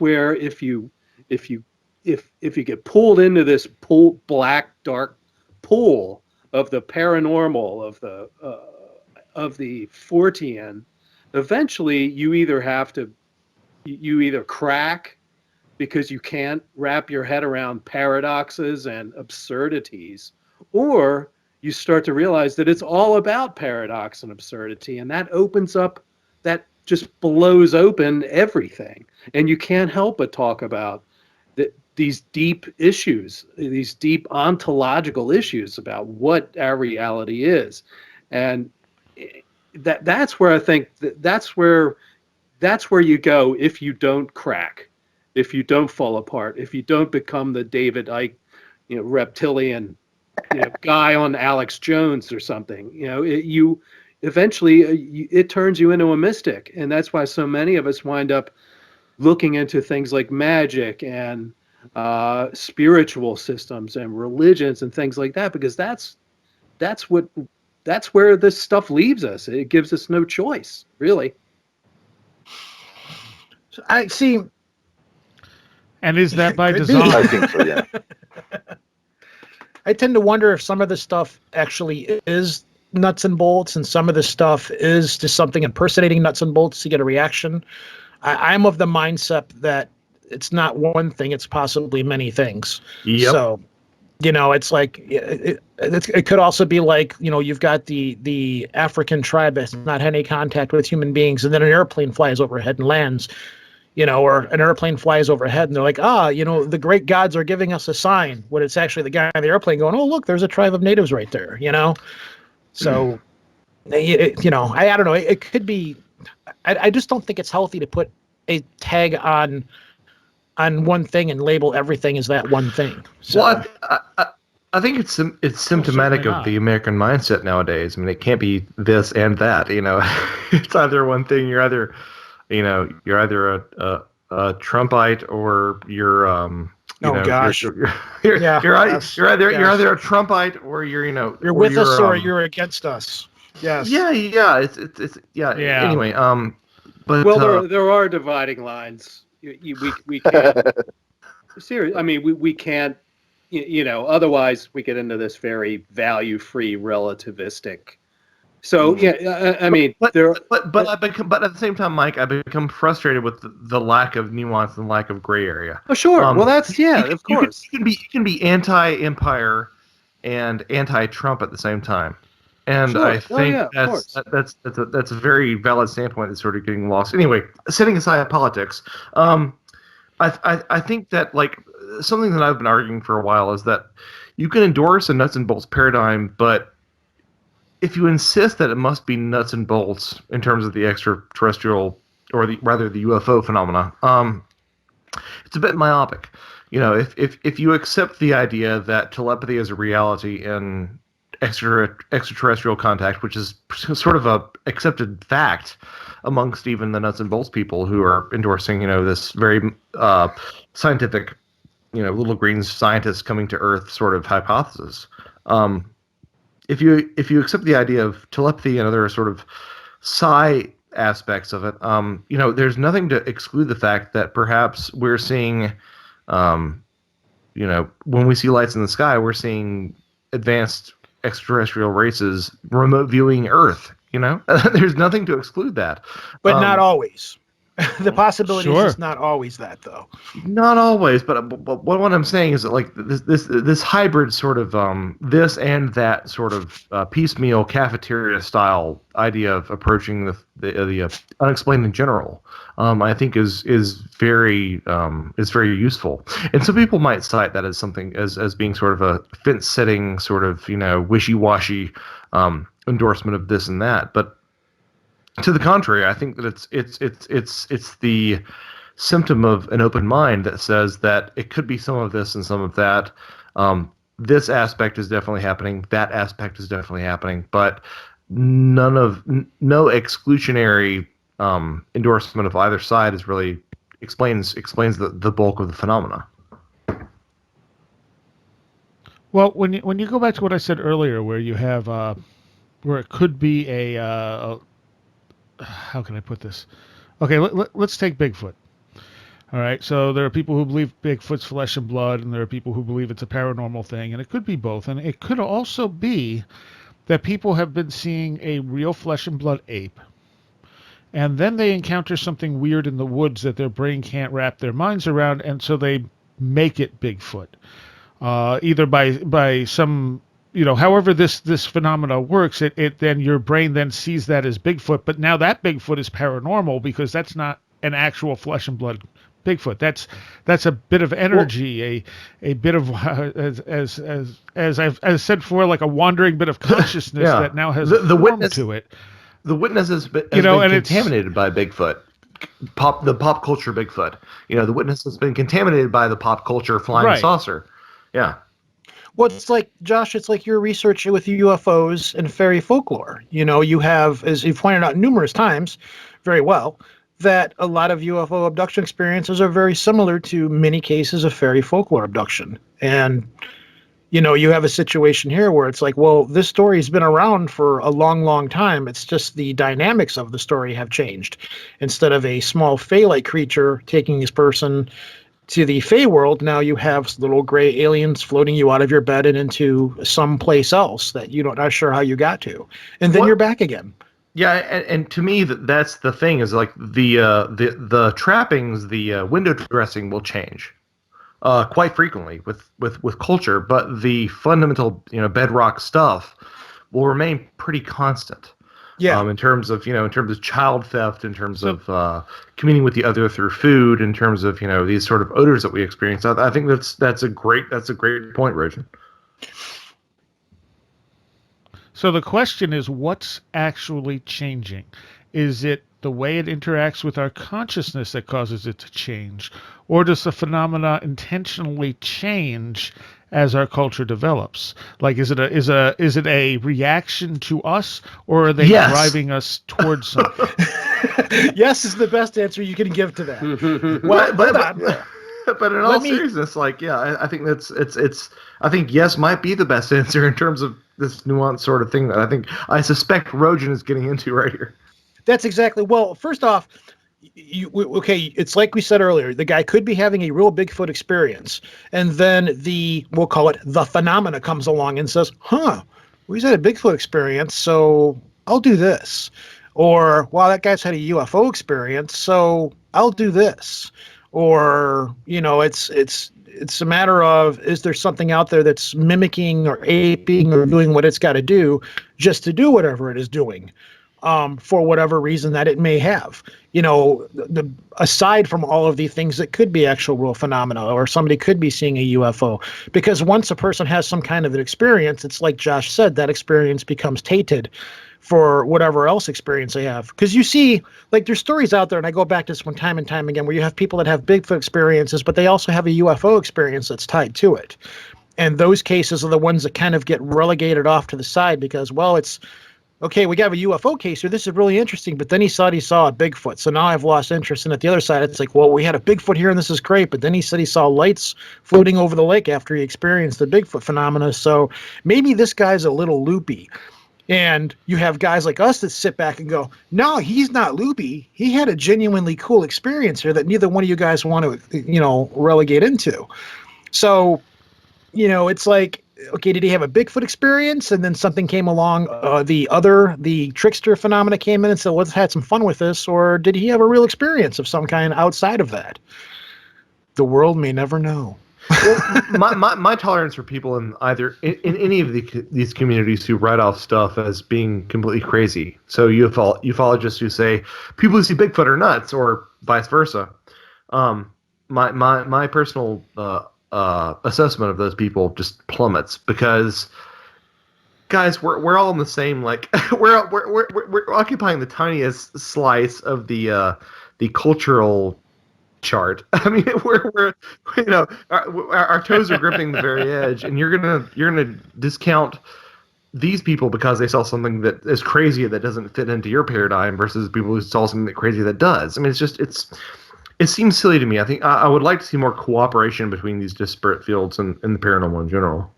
where if you get pulled into this black, dark pool of the paranormal, of the Fortean, eventually you either crack because you can't wrap your head around paradoxes and absurdities, or you start to realize that it's all about paradox and absurdity, and that just blows open everything. And you can't help but talk about these deep issues, these deep ontological issues about what our reality is. And that's where I think that's where you go if you don't crack, if you don't fall apart, if you don't become the David Icke, reptilian, guy on Alex Jones or something. It turns you into a mystic, and that's why so many of us wind up looking into things like magic and spiritual systems and religions and things like that, because that's where this stuff leaves us. It gives us no choice, really. So I see. And is that by design? I think so, yeah. I tend to wonder if some of this stuff actually is nuts and bolts, and some of this stuff is just something impersonating nuts and bolts to get a reaction. I'm of the mindset that it's not one thing; it's possibly many things. Yep. So, it's like it could also be like, you've got the African tribe that's not had any contact with human beings, and then an airplane flies overhead and lands. Or an airplane flies overhead and they're like, the great gods are giving us a sign, when it's actually the guy on the airplane going, oh, look, there's a tribe of natives right there, So, I don't know. It could be, I just don't think it's healthy to put a tag on one thing and label everything as that one thing. So. Well, I think it's symptomatic of the American mindset nowadays. I mean, it can't be this and that, It's either one thing, you're either a Trumpite, or you're you're either a Trumpite, or you're with us or you're against us. Yes. It's Anyway, but there are dividing lines. We can't. Seriously, I mean, we can't. Otherwise we get into this very value-free, relativistic. So I mean, but at the same time, Mike, I become frustrated with the lack of nuance and lack of gray area. Oh, sure. Well, that's of course. You can be anti-empire and anti-Trump at the same time, and sure. I think that's a very valid standpoint that's sort of getting lost. Anyway, setting aside politics, I think that, like, something that I've been arguing for a while is that you can endorse a nuts and bolts paradigm, but if you insist that it must be nuts and bolts in terms of the extraterrestrial, or the UFO phenomena, it's a bit myopic. If you accept the idea that telepathy is a reality in extraterrestrial contact, which is sort of a accepted fact amongst even the nuts and bolts people who are endorsing, this very scientific little green scientists coming to Earth sort of hypothesis. If you accept the idea of telepathy and other sort of psi aspects of it, there's nothing to exclude the fact that perhaps we're seeing, when we see lights in the sky, we're seeing advanced extraterrestrial races remote viewing Earth. There's nothing to exclude that, but not always. The possibility Sure. is not always that, though. Not always, but what I'm saying is that like this hybrid sort of this and that sort of piecemeal cafeteria style idea of approaching the unexplained in general, I think is very useful. And some people might cite that as something as being sort of a fence setting sort of wishy-washy endorsement of this and that, but to the contrary, I think that it's the symptom of an open mind that says that it could be some of this and some of that. This aspect is definitely happening. That aspect is definitely happening, but no exclusionary endorsement of either side is really explains the bulk of the phenomena. Well, when you go back to what I said earlier, where you have where it could be a how can I put this? Okay, let's take Bigfoot. All right, so there are people who believe Bigfoot's flesh and blood, and there are people who believe it's a paranormal thing, and it could be both. And it could also be that people have been seeing a real flesh and blood ape, and then they encounter something weird in the woods that their brain can't wrap their minds around, and so they make it Bigfoot, either by some... however this phenomena works, it then your brain then sees that as Bigfoot, but now that Bigfoot is paranormal because that's not an actual flesh and blood Bigfoot. That's a bit of energy, a bit of as I've said before, like a wandering bit of consciousness that now has the witness to it. The witness has been contaminated by Bigfoot. The pop culture Bigfoot. The witness has been contaminated by the pop culture flying saucer. Yeah. Well, it's like, Josh, it's like your research with UFOs and fairy folklore. You have, as you've pointed out numerous times, very well, that a lot of UFO abduction experiences are very similar to many cases of fairy folklore abduction. And, you have a situation here where it's like, well, this story's been around for a long, long time. It's just the dynamics of the story have changed. Instead of a small fae-like creature taking this person to the Fey world, now you have little gray aliens floating you out of your bed and into some place else that you're not sure how you got to, and then you're back again. Yeah, and to me that's the thing is like the trappings, the window dressing will change quite frequently with culture, but the fundamental bedrock stuff will remain pretty constant. Yeah. In terms of child theft, in terms of communing with the other through food, in terms of these sort of odors that we experience. I think that's a great point, Rojan. So the question is, what's actually changing? Is it the way it interacts with our consciousness that causes it to change, or does the phenomena intentionally change as our culture develops? Like, is it a reaction to us, or are they driving us towards something? Yes is the best answer you can give to that. Well, but in all seriousness, I think I think yes might be the best answer in terms of this nuanced sort of thing that I suspect Rojan is getting into right here. That's exactly. Well, first off, it's like we said earlier, the guy could be having a real Bigfoot experience, and then we'll call it the phenomena comes along and says, well, he's had a Bigfoot experience, so I'll do this. Or, wow, that guy's had a UFO experience, so I'll do this. Or, it's a matter of, is there something out there that's mimicking or aping or doing what it's got to do just to do whatever it is doing? For whatever reason that it may have, aside from all of the things that could be actual real phenomena, or somebody could be seeing a UFO, because once a person has some kind of an experience, it's like Josh said, that experience becomes tainted for whatever else experience they have. Because you see, like, there's stories out there, and I go back to this one time and time again, where you have people that have Bigfoot experiences, but they also have a UFO experience that's tied to it. And those cases are the ones that kind of get relegated off to the side because, well, it's okay, we got a UFO case here. This is really interesting. But then he saw a Bigfoot. So now I've lost interest. And at the other side, it's like, well, we had a Bigfoot here and this is great. But then he said he saw lights floating over the lake after he experienced the Bigfoot phenomena. So maybe this guy's a little loopy. And you have guys like us that sit back and go, no, he's not loopy. He had a genuinely cool experience here that neither one of you guys want to, relegate into. So, it's like, okay, did he have a Bigfoot experience? And then something came along, the trickster phenomena came in and said, let's have some fun with this. Or did he have a real experience of some kind outside of that? The world may never know. Well, my tolerance for people in any of these communities who write off stuff as being completely crazy. So ufologists who say people who see Bigfoot are nuts, or vice versa. My personal assessment of those people just plummets, because guys, we're all in the same, like we're occupying the tiniest slice of the cultural chart. I mean, we're our toes are gripping the very edge, and you're gonna discount these people because they saw something that is crazy that doesn't fit into your paradigm versus people who saw something that crazy that does. I mean, it seems silly to me. I think I would like to see more cooperation between these disparate fields and the paranormal in general.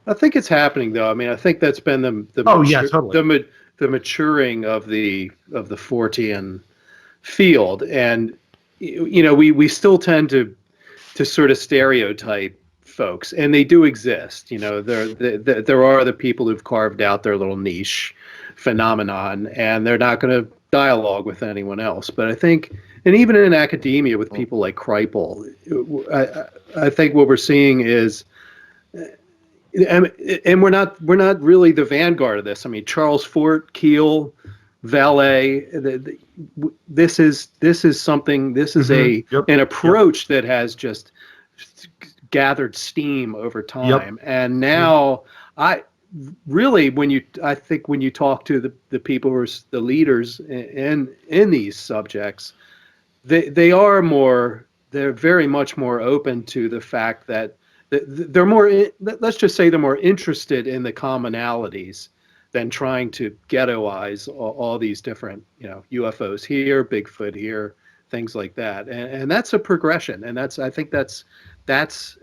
I think it's happening, though. I mean, I think that's been totally. the maturing of the Fortean field, and we still tend to sort of stereotype folks, and they do exist. There are the people who've carved out their little niche phenomenon, and they're not going to dialogue with anyone else. But I think, and even in academia with people like Kreipel, I think what we're seeing is, and we're not really the vanguard of this. I mean, Charles Fort, Keel, Valet. This is something. This is an approach that has just gathered steam over time, and now I think when you talk to the people who are the leaders in these subjects, they're very much more open to the fact that they're more, let's just say, they're more interested in the commonalities than trying to ghettoize all these different, UFOs here, Bigfoot here, things like that. And that's a progression. And I think that's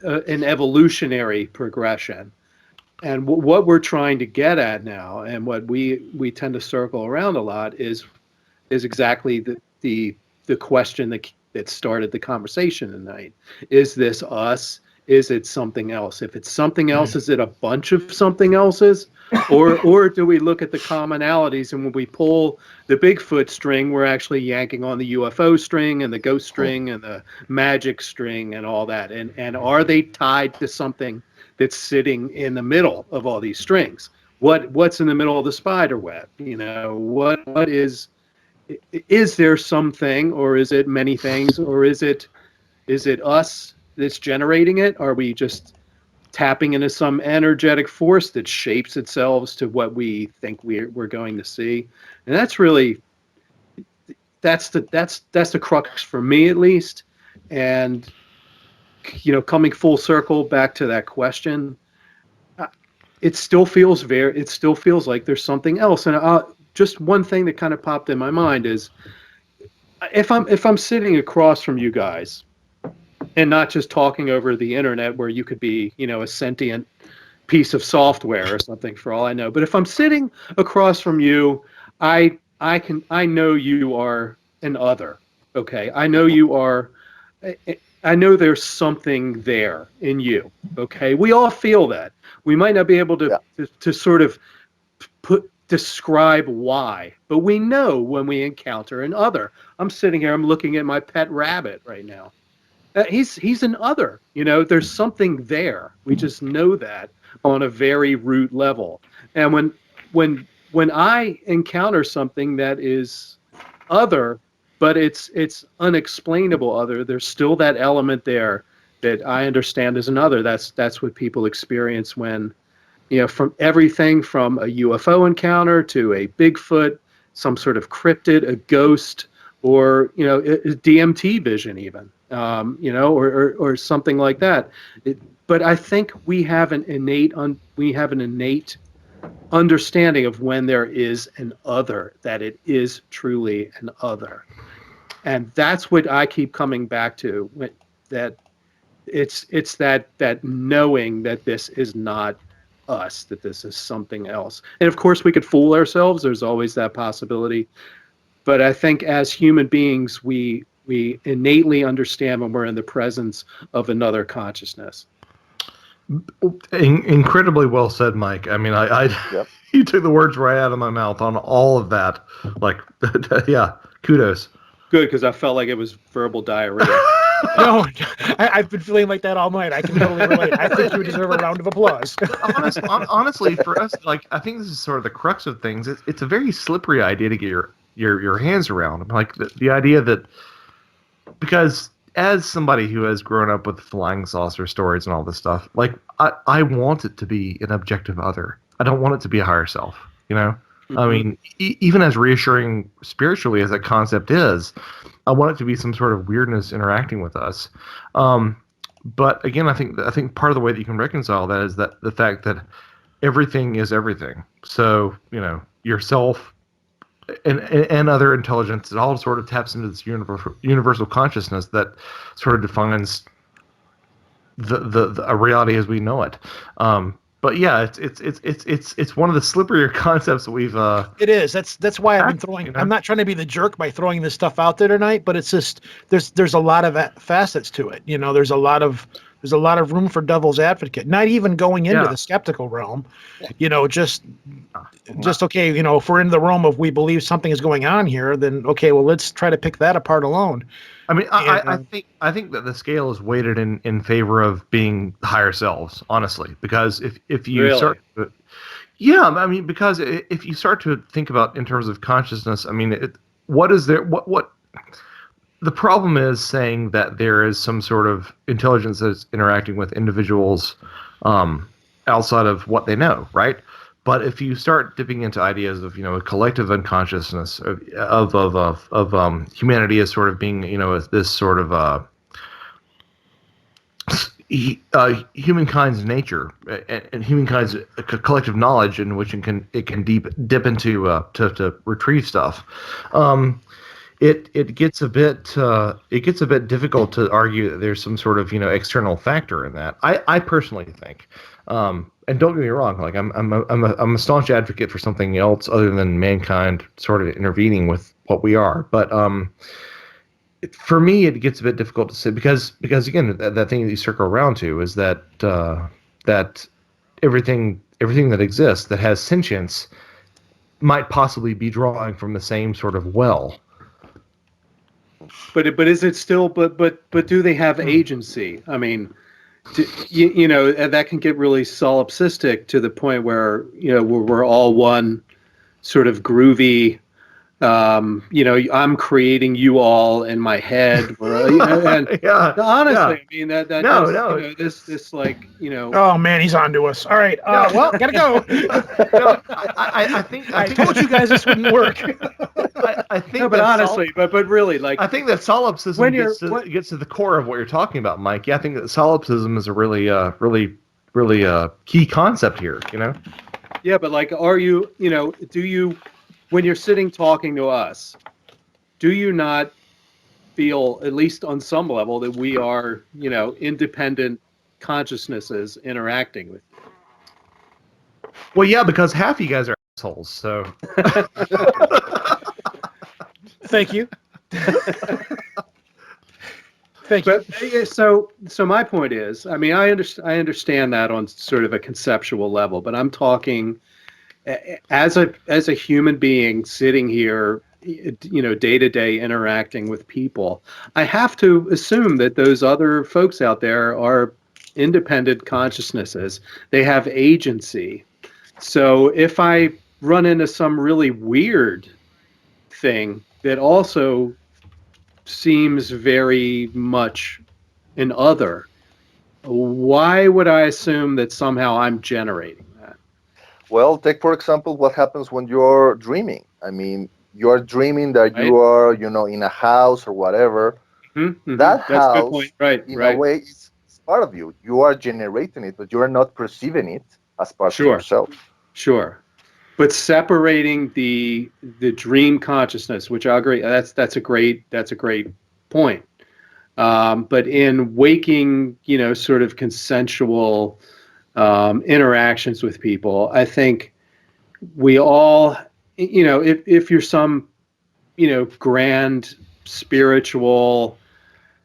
an evolutionary progression. And what we're trying to get at now, and what we tend to circle around a lot, is exactly the question that started the conversation tonight. Is this us? Is it something else? If it's something else, is it a bunch of something else's? Or do we look at the commonalities, and when we pull the Bigfoot string, we're actually yanking on the UFO string and the ghost string and the magic string and all that? And are they tied to something that's sitting in the middle of all these strings? What's in the middle of the spider web? What is there something, or is it many things, or is it us that's generating it? Are we just tapping into some energetic force that shapes itself to what we think we're going to see? And that's really that's the crux for me, at least. And coming full circle back to that question, it still feels like there's something else. And just one thing that kind of popped in my mind is, if I'm sitting across from you guys, and not just talking over the internet where you could be, a sentient piece of software or something, for all I know. But if I'm sitting across from you, I know you are an other. Okay, I know you are. I know there's something there in you. Okay, we all feel that. We might not be able to sort of describe why, but we know when we encounter an other. I'm sitting here. I'm looking at my pet rabbit right now. He's an other. There's something there. We just know that on a very root level. And when I encounter something that is other, but it's unexplainable other, there's still that element there that I understand as an other. That's what people experience when, from everything from a UFO encounter to a Bigfoot, some sort of cryptid, a ghost, or a DMT vision even. Or something like that. But I think we have an innate understanding of when there is an other, that it is truly an other. And that's what I keep coming back to, that it's that knowing that this is not us, that this is something else. And of course we could fool ourselves, there's always that possibility. But I think as human beings, we innately understand when we're in the presence of another consciousness. Incredibly well said, Mike. I mean, Yep. you took the words right out of my mouth on all of that. Like, yeah, kudos. Good, because I felt like it was verbal diarrhea. No, I've been feeling like that all night. I can totally relate. I think you deserve a round of applause. Honestly, for us, like, I think this is sort of the crux of things. It's a very slippery idea to get your hands around. Like the idea that, because as somebody who has grown up with flying saucer stories and all this stuff, like I want it to be an objective other. I don't want it to be a higher self. You know, I mean, even as reassuring spiritually as that concept is, I want it to be some sort of weirdness interacting with us. But again, I think part of the way that you can reconcile that is that the fact that everything is everything. So, you know, yourself and other intelligence, it all sort of taps into this universal consciousness that sort of defines the reality as we know it. But yeah, it's one of the slipperier concepts that we've. It is. That's why I've been throwing. You know? I'm not trying to be the jerk by throwing this stuff out there tonight, but it's just there's a lot of facets to it. You know, there's a lot of room for devil's advocate. Not even going into the skeptical realm. You know, just okay. You know, if we're in the realm of we believe something is going on here, then okay, well let's try to pick that apart alone. I mean, I think that the scale is weighted in favor of being higher selves, honestly, because if you start, I mean, because if you start to think about in terms of consciousness, I mean, what the problem is saying that there is some sort of intelligence that's interacting with individuals outside of what they know, right? But if you start dipping into ideas of, you know, a collective unconsciousness of humanity as sort of being, you know, this sort of humankind's nature and humankind's collective knowledge in which it can dip into to retrieve stuff, it gets a bit difficult to argue that there's some sort of, you know, external factor in that. I personally think. And don't get me wrong, like I'm a staunch advocate for something else other than mankind sort of intervening with what we are. But for me, it gets a bit difficult to say because again, that thing that you circle around to is that that everything that exists that has sentience might possibly be drawing from the same sort of well. But is it still? But do they have agency? I mean. You know, that can get really solipsistic to the point where, you know, we're all one sort of groovy, you know, I'm creating you all in my head. And honestly, I mean, that you know, this like, you know. Oh man, he's on to us. All right, well, gotta go. I told you guys this wouldn't work. I think, no, but honestly, but really, like, I think that solipsism gets to the core of what you're talking about, Mike. Yeah, I think that solipsism is a really key concept here. You know. Yeah, but like, are you, you know, do you, when you're sitting talking to us, do you not feel, at least on some level, that we are, you know, independent consciousnesses interacting with you? Well, yeah, because half you guys are assholes. So. Thank you. Thank you. But, so my point is, I mean, I understand that on sort of a conceptual level, but I'm talking as a human being sitting here, you know, day to day interacting with people. I have to assume that those other folks out there are independent consciousnesses. They have agency. So if I run into some really weird thing that also seems very much an other, why would I assume that somehow I'm generating that? Well, take for example what happens when you're dreaming. I mean, you're dreaming that you are, you know, in a house or whatever. Mm-hmm. That That's house, a good point. Right, in a way, is part of you. You are generating it, but you are not perceiving it as part of yourself. Sure. But separating the dream consciousness, which I agree, that's a great point. But in waking, sort of consensual interactions with people, I think we all, if you're some, grand spiritual,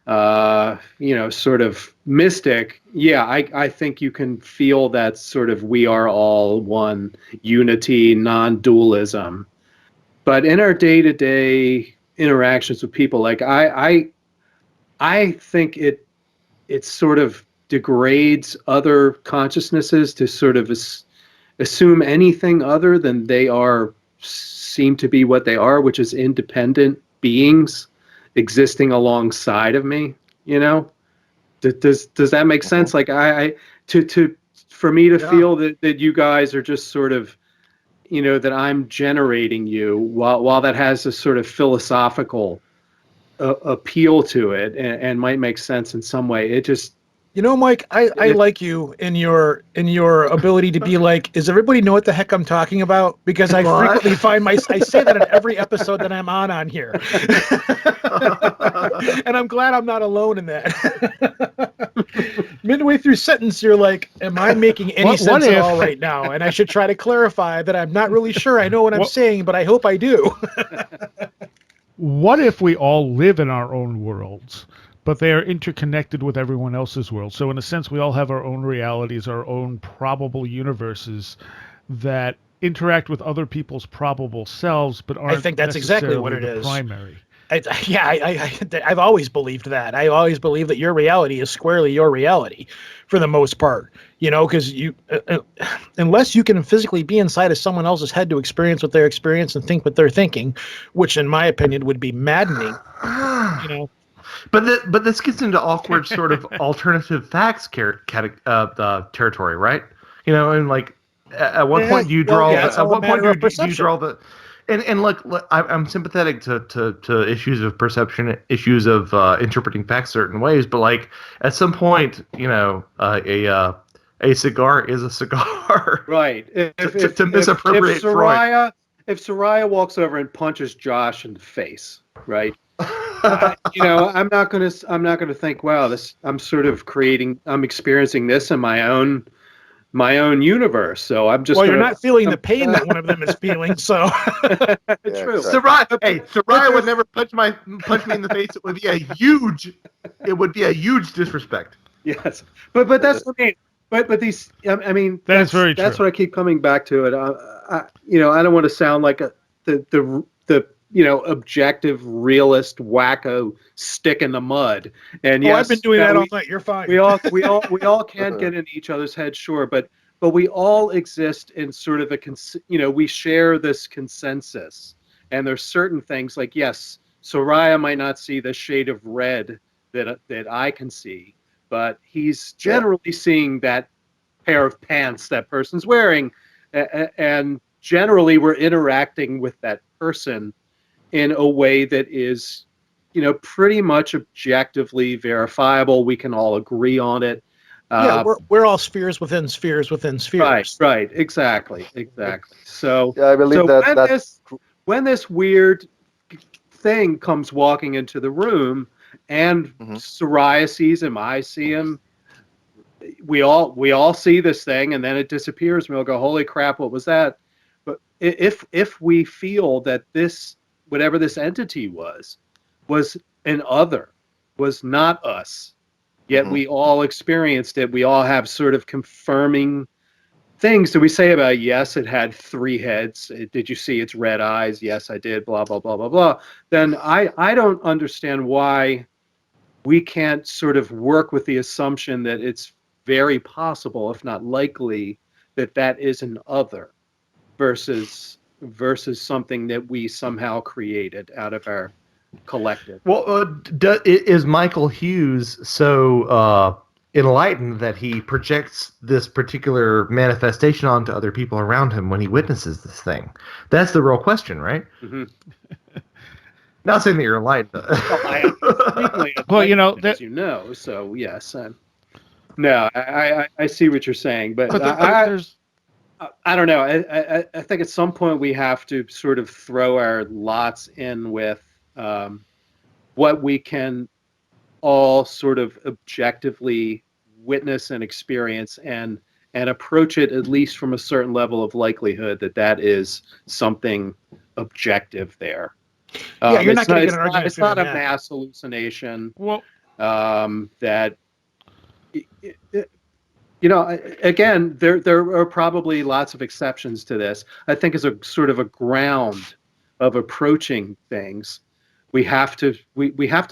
sort of mystic, yeah, I think you can feel that sort of we are all one, unity, non-dualism. But in our day-to-day interactions with people, like I think it sort of degrades other consciousnesses to sort of assume anything other than they seem to be what they are, which is independent beings existing alongside of me. Does that make sense? Like for me to feel that you guys are just sort of, that I'm generating you, while that has a sort of philosophical appeal to it and might make sense in some way. It just, Mike, I like you in your ability to be like, does everybody know what the heck I'm talking about? Because I frequently find I say that in every episode that I'm on here. And I'm glad I'm not alone in that. Midway through sentence, you're like, am I making any sense at all right now? And I should try to clarify that I'm not really sure I know what I'm saying, but I hope I do. What if we all live in our own worlds, but they are interconnected with everyone else's world? So in a sense, we all have our own realities, our own probable universes that interact with other people's probable selves, but aren't I think that's exactly what it necessarily is. the primary. I've always believed that. I always believe that your reality is squarely your reality for the most part, because unless you can physically be inside of someone else's head to experience what they're experiencing and think what they're thinking, which in my opinion would be maddening, But this gets into awkward sort of alternative facts territory, right? And like at what point do you draw? At what point do you draw the? And look, I'm sympathetic to issues of perception, issues of interpreting facts certain ways, but like at some point, a cigar is a cigar, right? To misappropriate Freud. If Soraya walks over and punches Josh in the face, right? I'm not gonna think, wow, I'm experiencing this in my own universe. So I'm just. Well, you're not feeling the pain that one of them is feeling. So true. Soraya would never punch me in the face. It would be a huge disrespect. Yes, but that's what I mean. But these, I mean, that's very true. That's what I keep coming back to it. I don't want to sound like the objective, realist, wacko stick in the mud. And yes, I've been doing that all night. You're fine. We all can't get in each other's heads, sure, but we all exist in sort of we share this consensus. And there's certain things like, yes, Soraya might not see the shade of red that I can see, but he's generally seeing that pair of pants that person's wearing, and generally we're interacting with that person in a way that is, pretty much objectively verifiable. We can all agree on it. We're all spheres within spheres within spheres. Right. Exactly. So I believe when this weird thing comes walking into the room, and Soraya sees him, I see him. We all see this thing, and then it disappears, and we'll go, "Holy crap! What was that?" But if we feel that this, whatever this entity was an other, was not us, yet we all experienced it. We all have sort of confirming things. Do we say about, yes, it had 3 heads? Did you see its red eyes? Yes, I did. Blah blah blah blah blah. Then I don't understand why we can't sort of work with the assumption that it's very possible, if not likely, that is an other versus something that we somehow created out of our collective. Well, is Michael Hughes so enlightened that he projects this particular manifestation onto other people around him when he witnesses this thing? That's the real question, right? Mm-hmm. Not saying that you're enlightened. Well, as you know, so yes. No, I see what you're saying, but I don't know. I think at some point we have to sort of throw our lots in with what we can all sort of objectively witness and experience, and approach it at least from a certain level of likelihood that is something objective there. Yeah, you're not going to get an argument. It's not a mass hallucination. Well, that. Again, there are probably lots of exceptions to this. I think as a sort of a ground of approaching things, we have to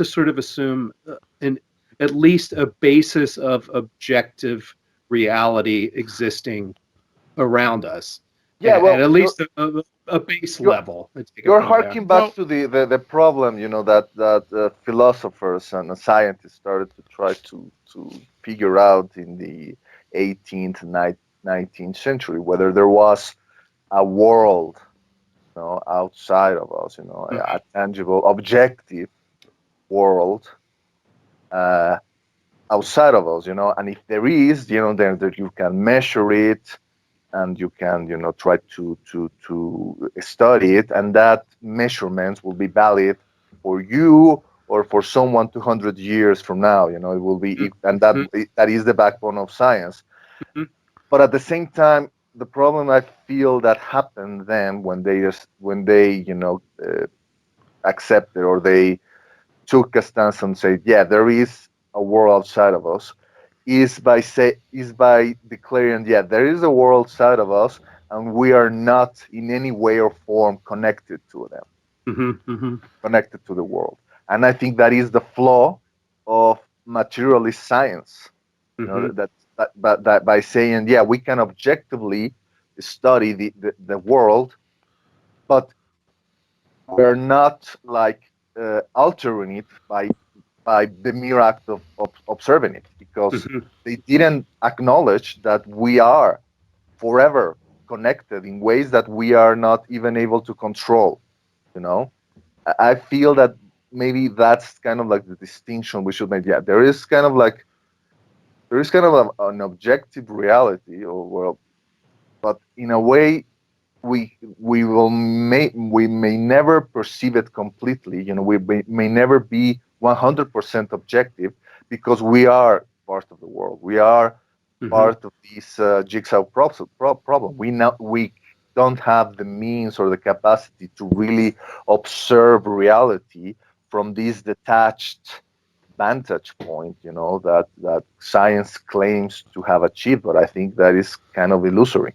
sort of assume at least a basis of objective reality existing around us. Yeah, well, and at least a base level. You're harking back to the problem, that philosophers and scientists started to try to figure out in the 18th, 19th century, whether there was a world, outside of us, a tangible, objective world outside of us, and if there is, then that you can measure it, and you can, try to study it, and that measurements will be valid for you or for someone 200 years from now. It will be, and that is the backbone of science. But at the same time, the problem I feel that happened then when they accepted, or they took a stance and said, yeah, there is a world outside of us, is by declaring, yeah, there is a world outside of us, and we are not in any way or form connected to them, connected to the world. And I think that is the flaw of materialist science. That by saying, yeah, we can objectively study the world, but we're not altering it by the mere act of observing it, because they didn't acknowledge that we are forever connected in ways that we are not even able to control. I feel that maybe that's kind of like the distinction we should make. Yeah, there is kind of an objective reality or world, but in a way we may never perceive it completely. We may never be 100% objective, because we are part of the world. We are part of this jigsaw problem. We don't have the means or the capacity to really observe reality from this detached vantage point, that science claims to have achieved, but I think that is kind of illusory.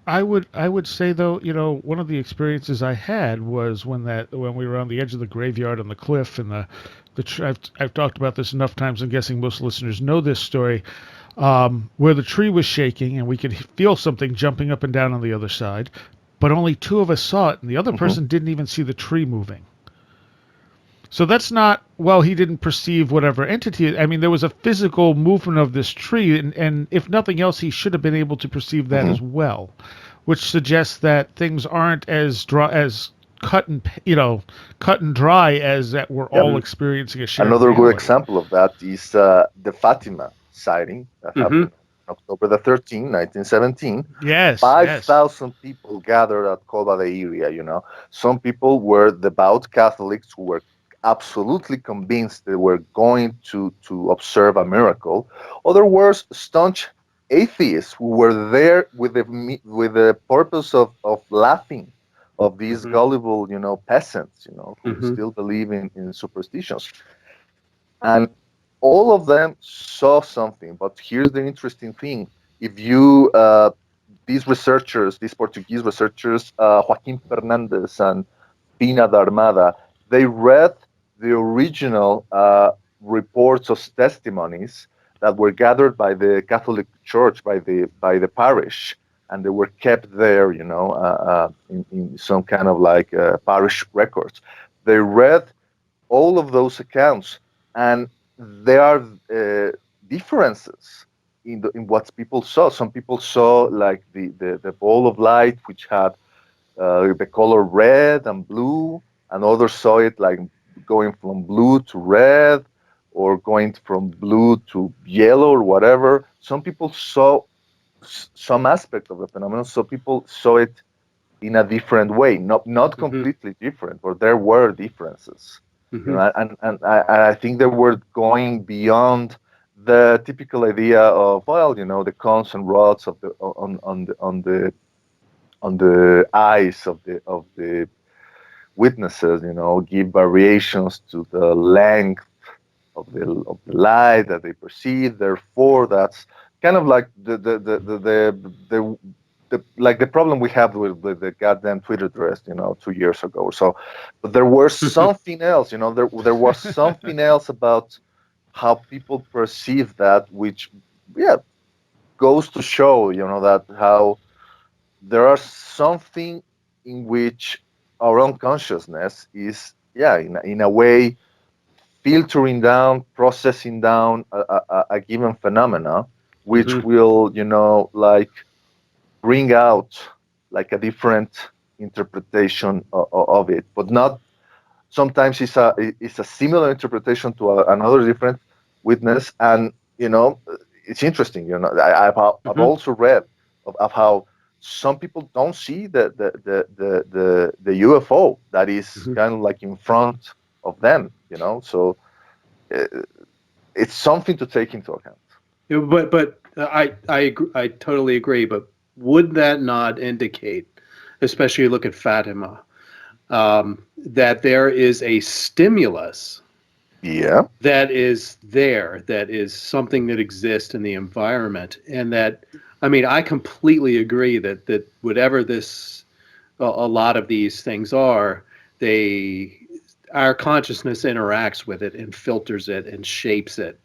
I would say, though, one of the experiences I had was when we were on the edge of the graveyard on the cliff, and I've talked about this enough times. I'm guessing most listeners know this story, where the tree was shaking and we could feel something jumping up and down on the other side, but only two of us saw it, and the other person didn't even see the tree moving. So that's not, well, he didn't perceive whatever entity. I mean, there was a physical movement of this tree, and if nothing else, he should have been able to perceive that as well, which suggests that things aren't as cut and dry as that we're all experiencing a shared Another reality. good example of that is the Fatima sighting that happened on October the 13th, 1917. Yes. 5,000 people gathered at Colba de Iria. Some people were devout Catholics who were absolutely convinced they were going to observe a miracle. Others were staunch atheists who were there with the purpose of laughing of these gullible, peasants, who still believe in superstitions. And all of them saw something. But here's the interesting thing: if you these Portuguese researchers, Joaquim Fernandes and Pina Darmada, they read the original reports of testimonies that were gathered by the Catholic Church, by the parish, and they were kept there, in some kind of parish records. They read all of those accounts, and there are differences in what people saw. Some people saw the ball of light, which had the color red and blue, and others saw it like going from blue to red. or going from blue to yellow or whatever. Some people saw some aspect of the phenomenon, so people saw it in a different way, not completely different, but there were differences. You know, and I think they were going beyond the typical idea of, well, you know, the cones and rods of the on the eyes of the witnesses, you know, give variations to the length of the light that they perceive. Therefore, that's kind of like the like the problem we have with the goddamn Twitter thread, you know, 2 years ago or so. But there was something else, you know, there was something else about how people perceive that, which, yeah, goes to show, you know, that how there are something in which our own consciousness is, yeah, in a way, filtering down, processing down a given phenomena, which will, you know, like bring out like a different interpretation of it, but not sometimes it's a similar interpretation to another different witness. And you know, it's interesting. You know, I've also read of how some people don't see the UFO that is kind of like in front of them. You know, so uh, it's something to take into account. Yeah, but I totally agree. But would that not indicate, especially look at Fatima, that there is a stimulus Yeah. that is there, that is something that exists in the environment, and that, I mean, I completely agree that whatever this, a lot of these things are, our consciousness interacts with it and filters it and shapes it.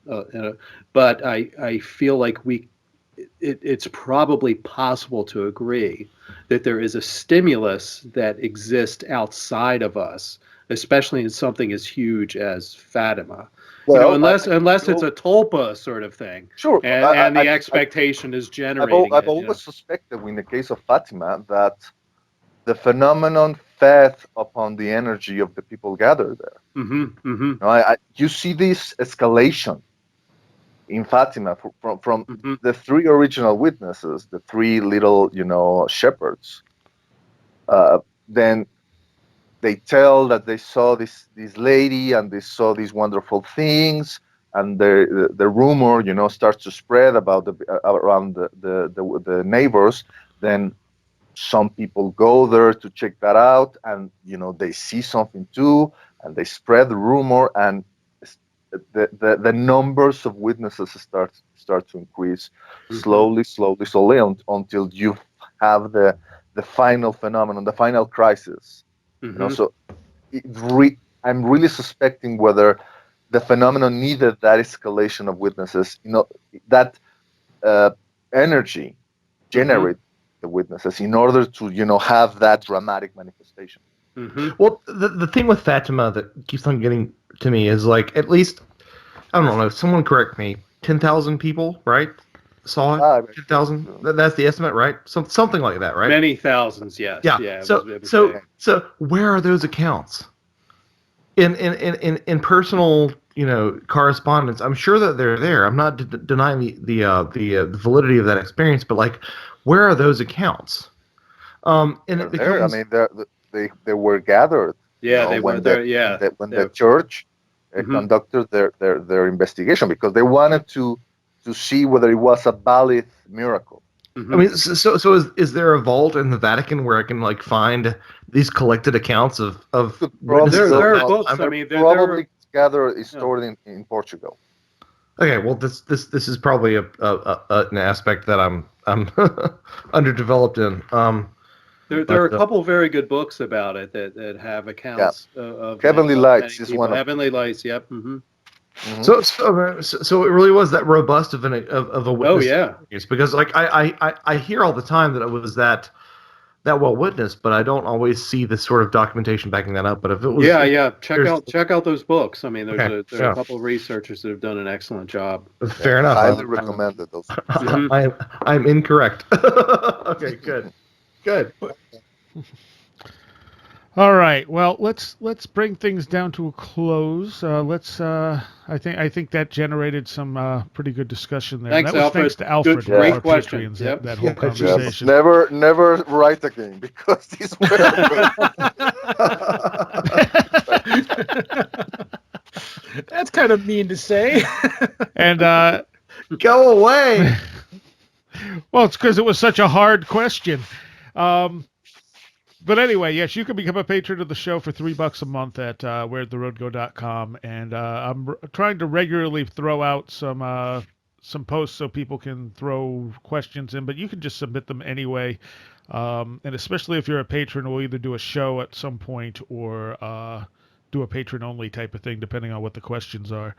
But I feel like it's probably possible to agree that there is a stimulus that exists outside of us, especially in something as huge as Fatima. Well, you know, unless it's a tulpa sort of thing. Sure. And the expectation is generating. I've always suspected in the case of Fatima that the phenomenon fed upon the energy of the people gathered there. You know, you see this escalation in Fatima from the three original witnesses, the three little, you know, shepherds. Then they tell that they saw this lady and they saw these wonderful things, and the rumor, you know, starts to spread about around the neighbors. Then some people go there to check that out, and you know, they see something too, and they spread the rumor, and the numbers of witnesses start to increase slowly until you have the final phenomenon, the final crisis. You know, so I'm really suspecting whether the phenomenon needed that escalation of witnesses, you know, that energy generate the witnesses in order to, you know, have that dramatic manifestation. Well, the thing with Fatima that keeps on getting to me is, like, at least, I don't know, someone correct me, 10,000 people, right, saw it? 10,000? That's the estimate, right? Something like that, right? Many thousands, yes. Yeah. It So where are those accounts? In personal, you know, correspondence, I'm sure that they're there. I'm not denying the validity of that experience, but like, where are those accounts? And it becomes, I mean, they were gathered. Yeah, you know, they were there. Yeah, when the church conducted their investigation, because they wanted to see whether it was a valid miracle. I mean, so is there a vault in the Vatican where I can, like, find these collected accounts of witnesses? There are books. I mean, probably gathered stored in Portugal. Okay, well, this is probably an aspect that I'm underdeveloped in. There are a couple of very good books about it that have accounts of Heavenly Lights is one of Heavenly Lights. Yep. So it really was that robust of a witness. Oh yeah. Because, like, I hear all the time that it was that well witnessed, but I don't always see the sort of documentation backing that up. But if it was, check out those books. I mean, there's a couple of researchers that have done an excellent job. Fair enough. Highly recommended those. I'm incorrect. Okay, good. All right. Well, let's bring things down to a close. I think that generated some pretty good discussion there. Thanks, that was Alfred. thanks to Alfred, Good, one of great our question. Patreons, Yep. that whole Yeah, conversation. Never write again because these were good. That's kind of mean to say. And Go away. well, it's because it was such a hard question. But anyway, yes, you can become a patron of the show for $3 a month at where'dtheroadgo.com, and I'm trying to regularly throw out some posts so people can throw questions in, but you can just submit them anyway. And especially if you're a patron, we'll either do a show at some point or do a patron only type of thing, depending on what the questions are.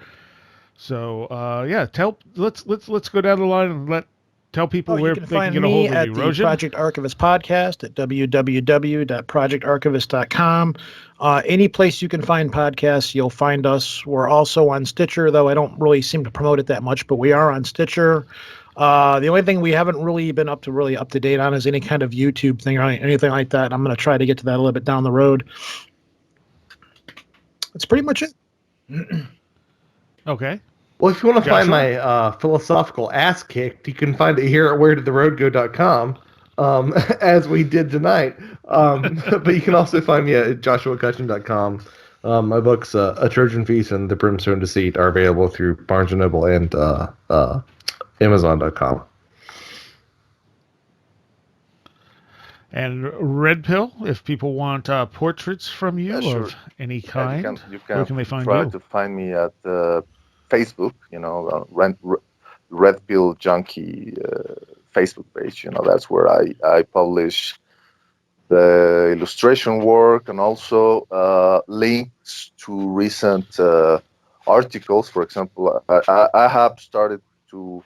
So yeah, let's go down the line and tell people where you can they can find get a me hold of at you. the Rojan? Project Archivist podcast at www.projectarchivist.com. Any place you can find podcasts, you'll find us. We're also on Stitcher, though I don't really seem to promote it that much, but we are on Stitcher. The only thing we haven't really been up to date on is any kind of YouTube thing or anything like that. I'm going to try to get to that a little bit down the road. That's pretty much it. Okay. Well, if you want to find Joshua? my philosophical ass kicked, you can find it here at wheredidtheroadgo.com, as we did tonight. But you can also find me at joshuacutchin.com. My books, A Trojan Feast and The Brimstone Deceit, are available through Barnes & Noble and Amazon.com. And Red Pill, if people want portraits from you Sure. of any kind, You where can can they find try you? to find me at Facebook, Red Pill Junkie Facebook page. That's where I publish the illustration work and also links to recent articles. For example, I have started to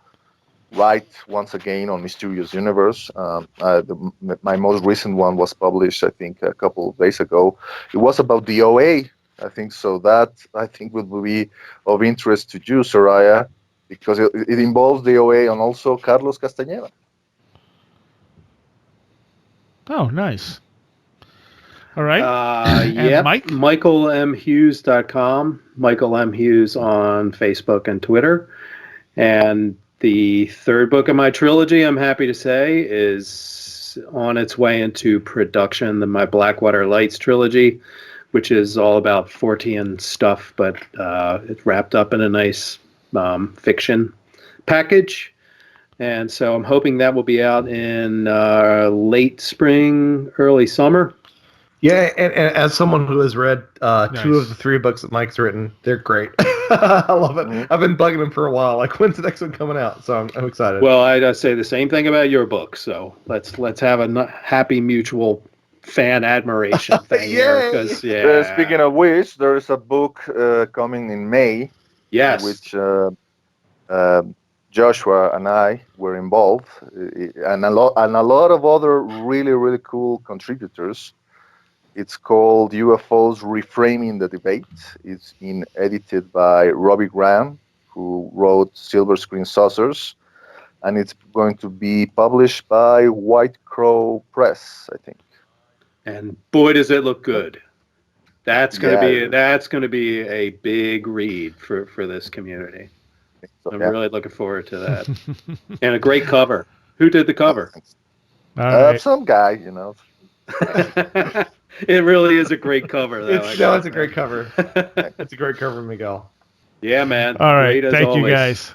write once again on Mysterious Universe. My most recent one was published, I think, a couple of days ago. It was about the OA, I think. So that, I think, will be of interest to you, Soraya, because it involves the OA and also Carlos Castañeda. Oh, nice. All right. Yep. Mike? MichaelMHughes.com. Michael M. Hughes on Facebook and Twitter. And the third book of my trilogy, I'm happy to say, is on its way into production, my Blackwater Lights trilogy, which is all about Fortean stuff, but it's wrapped up in a nice fiction package. And so I'm hoping that will be out in late spring, early summer. Yeah, and as someone who has read Nice. 2 of the 3 books that Mike's written, they're great. I love it. Mm-hmm. I've been bugging him for a while. Like, when's the next one coming out? So I'm excited. Well, I say the same thing about your book. So let's have a happy mutual fan admiration thing here. Because Speaking of which, there is a book coming in May. Yes. Which Joshua and I were involved, and a lot of other really, really cool contributors. It's called UFOs Reframing the Debate. It's been edited by Robbie Graham, who wrote Silver Screen Saucers, and it's going to be published by White Crow Press, I think. And boy, does it look good. That's going to be a big read for this community. So, I'm really looking forward to that. And a great cover. Who did the cover? All right. Some guy, It really is a great cover, though. It's a great cover. It's a great cover, Miguel. Yeah, man. All right. Great as Thank you, always. guys.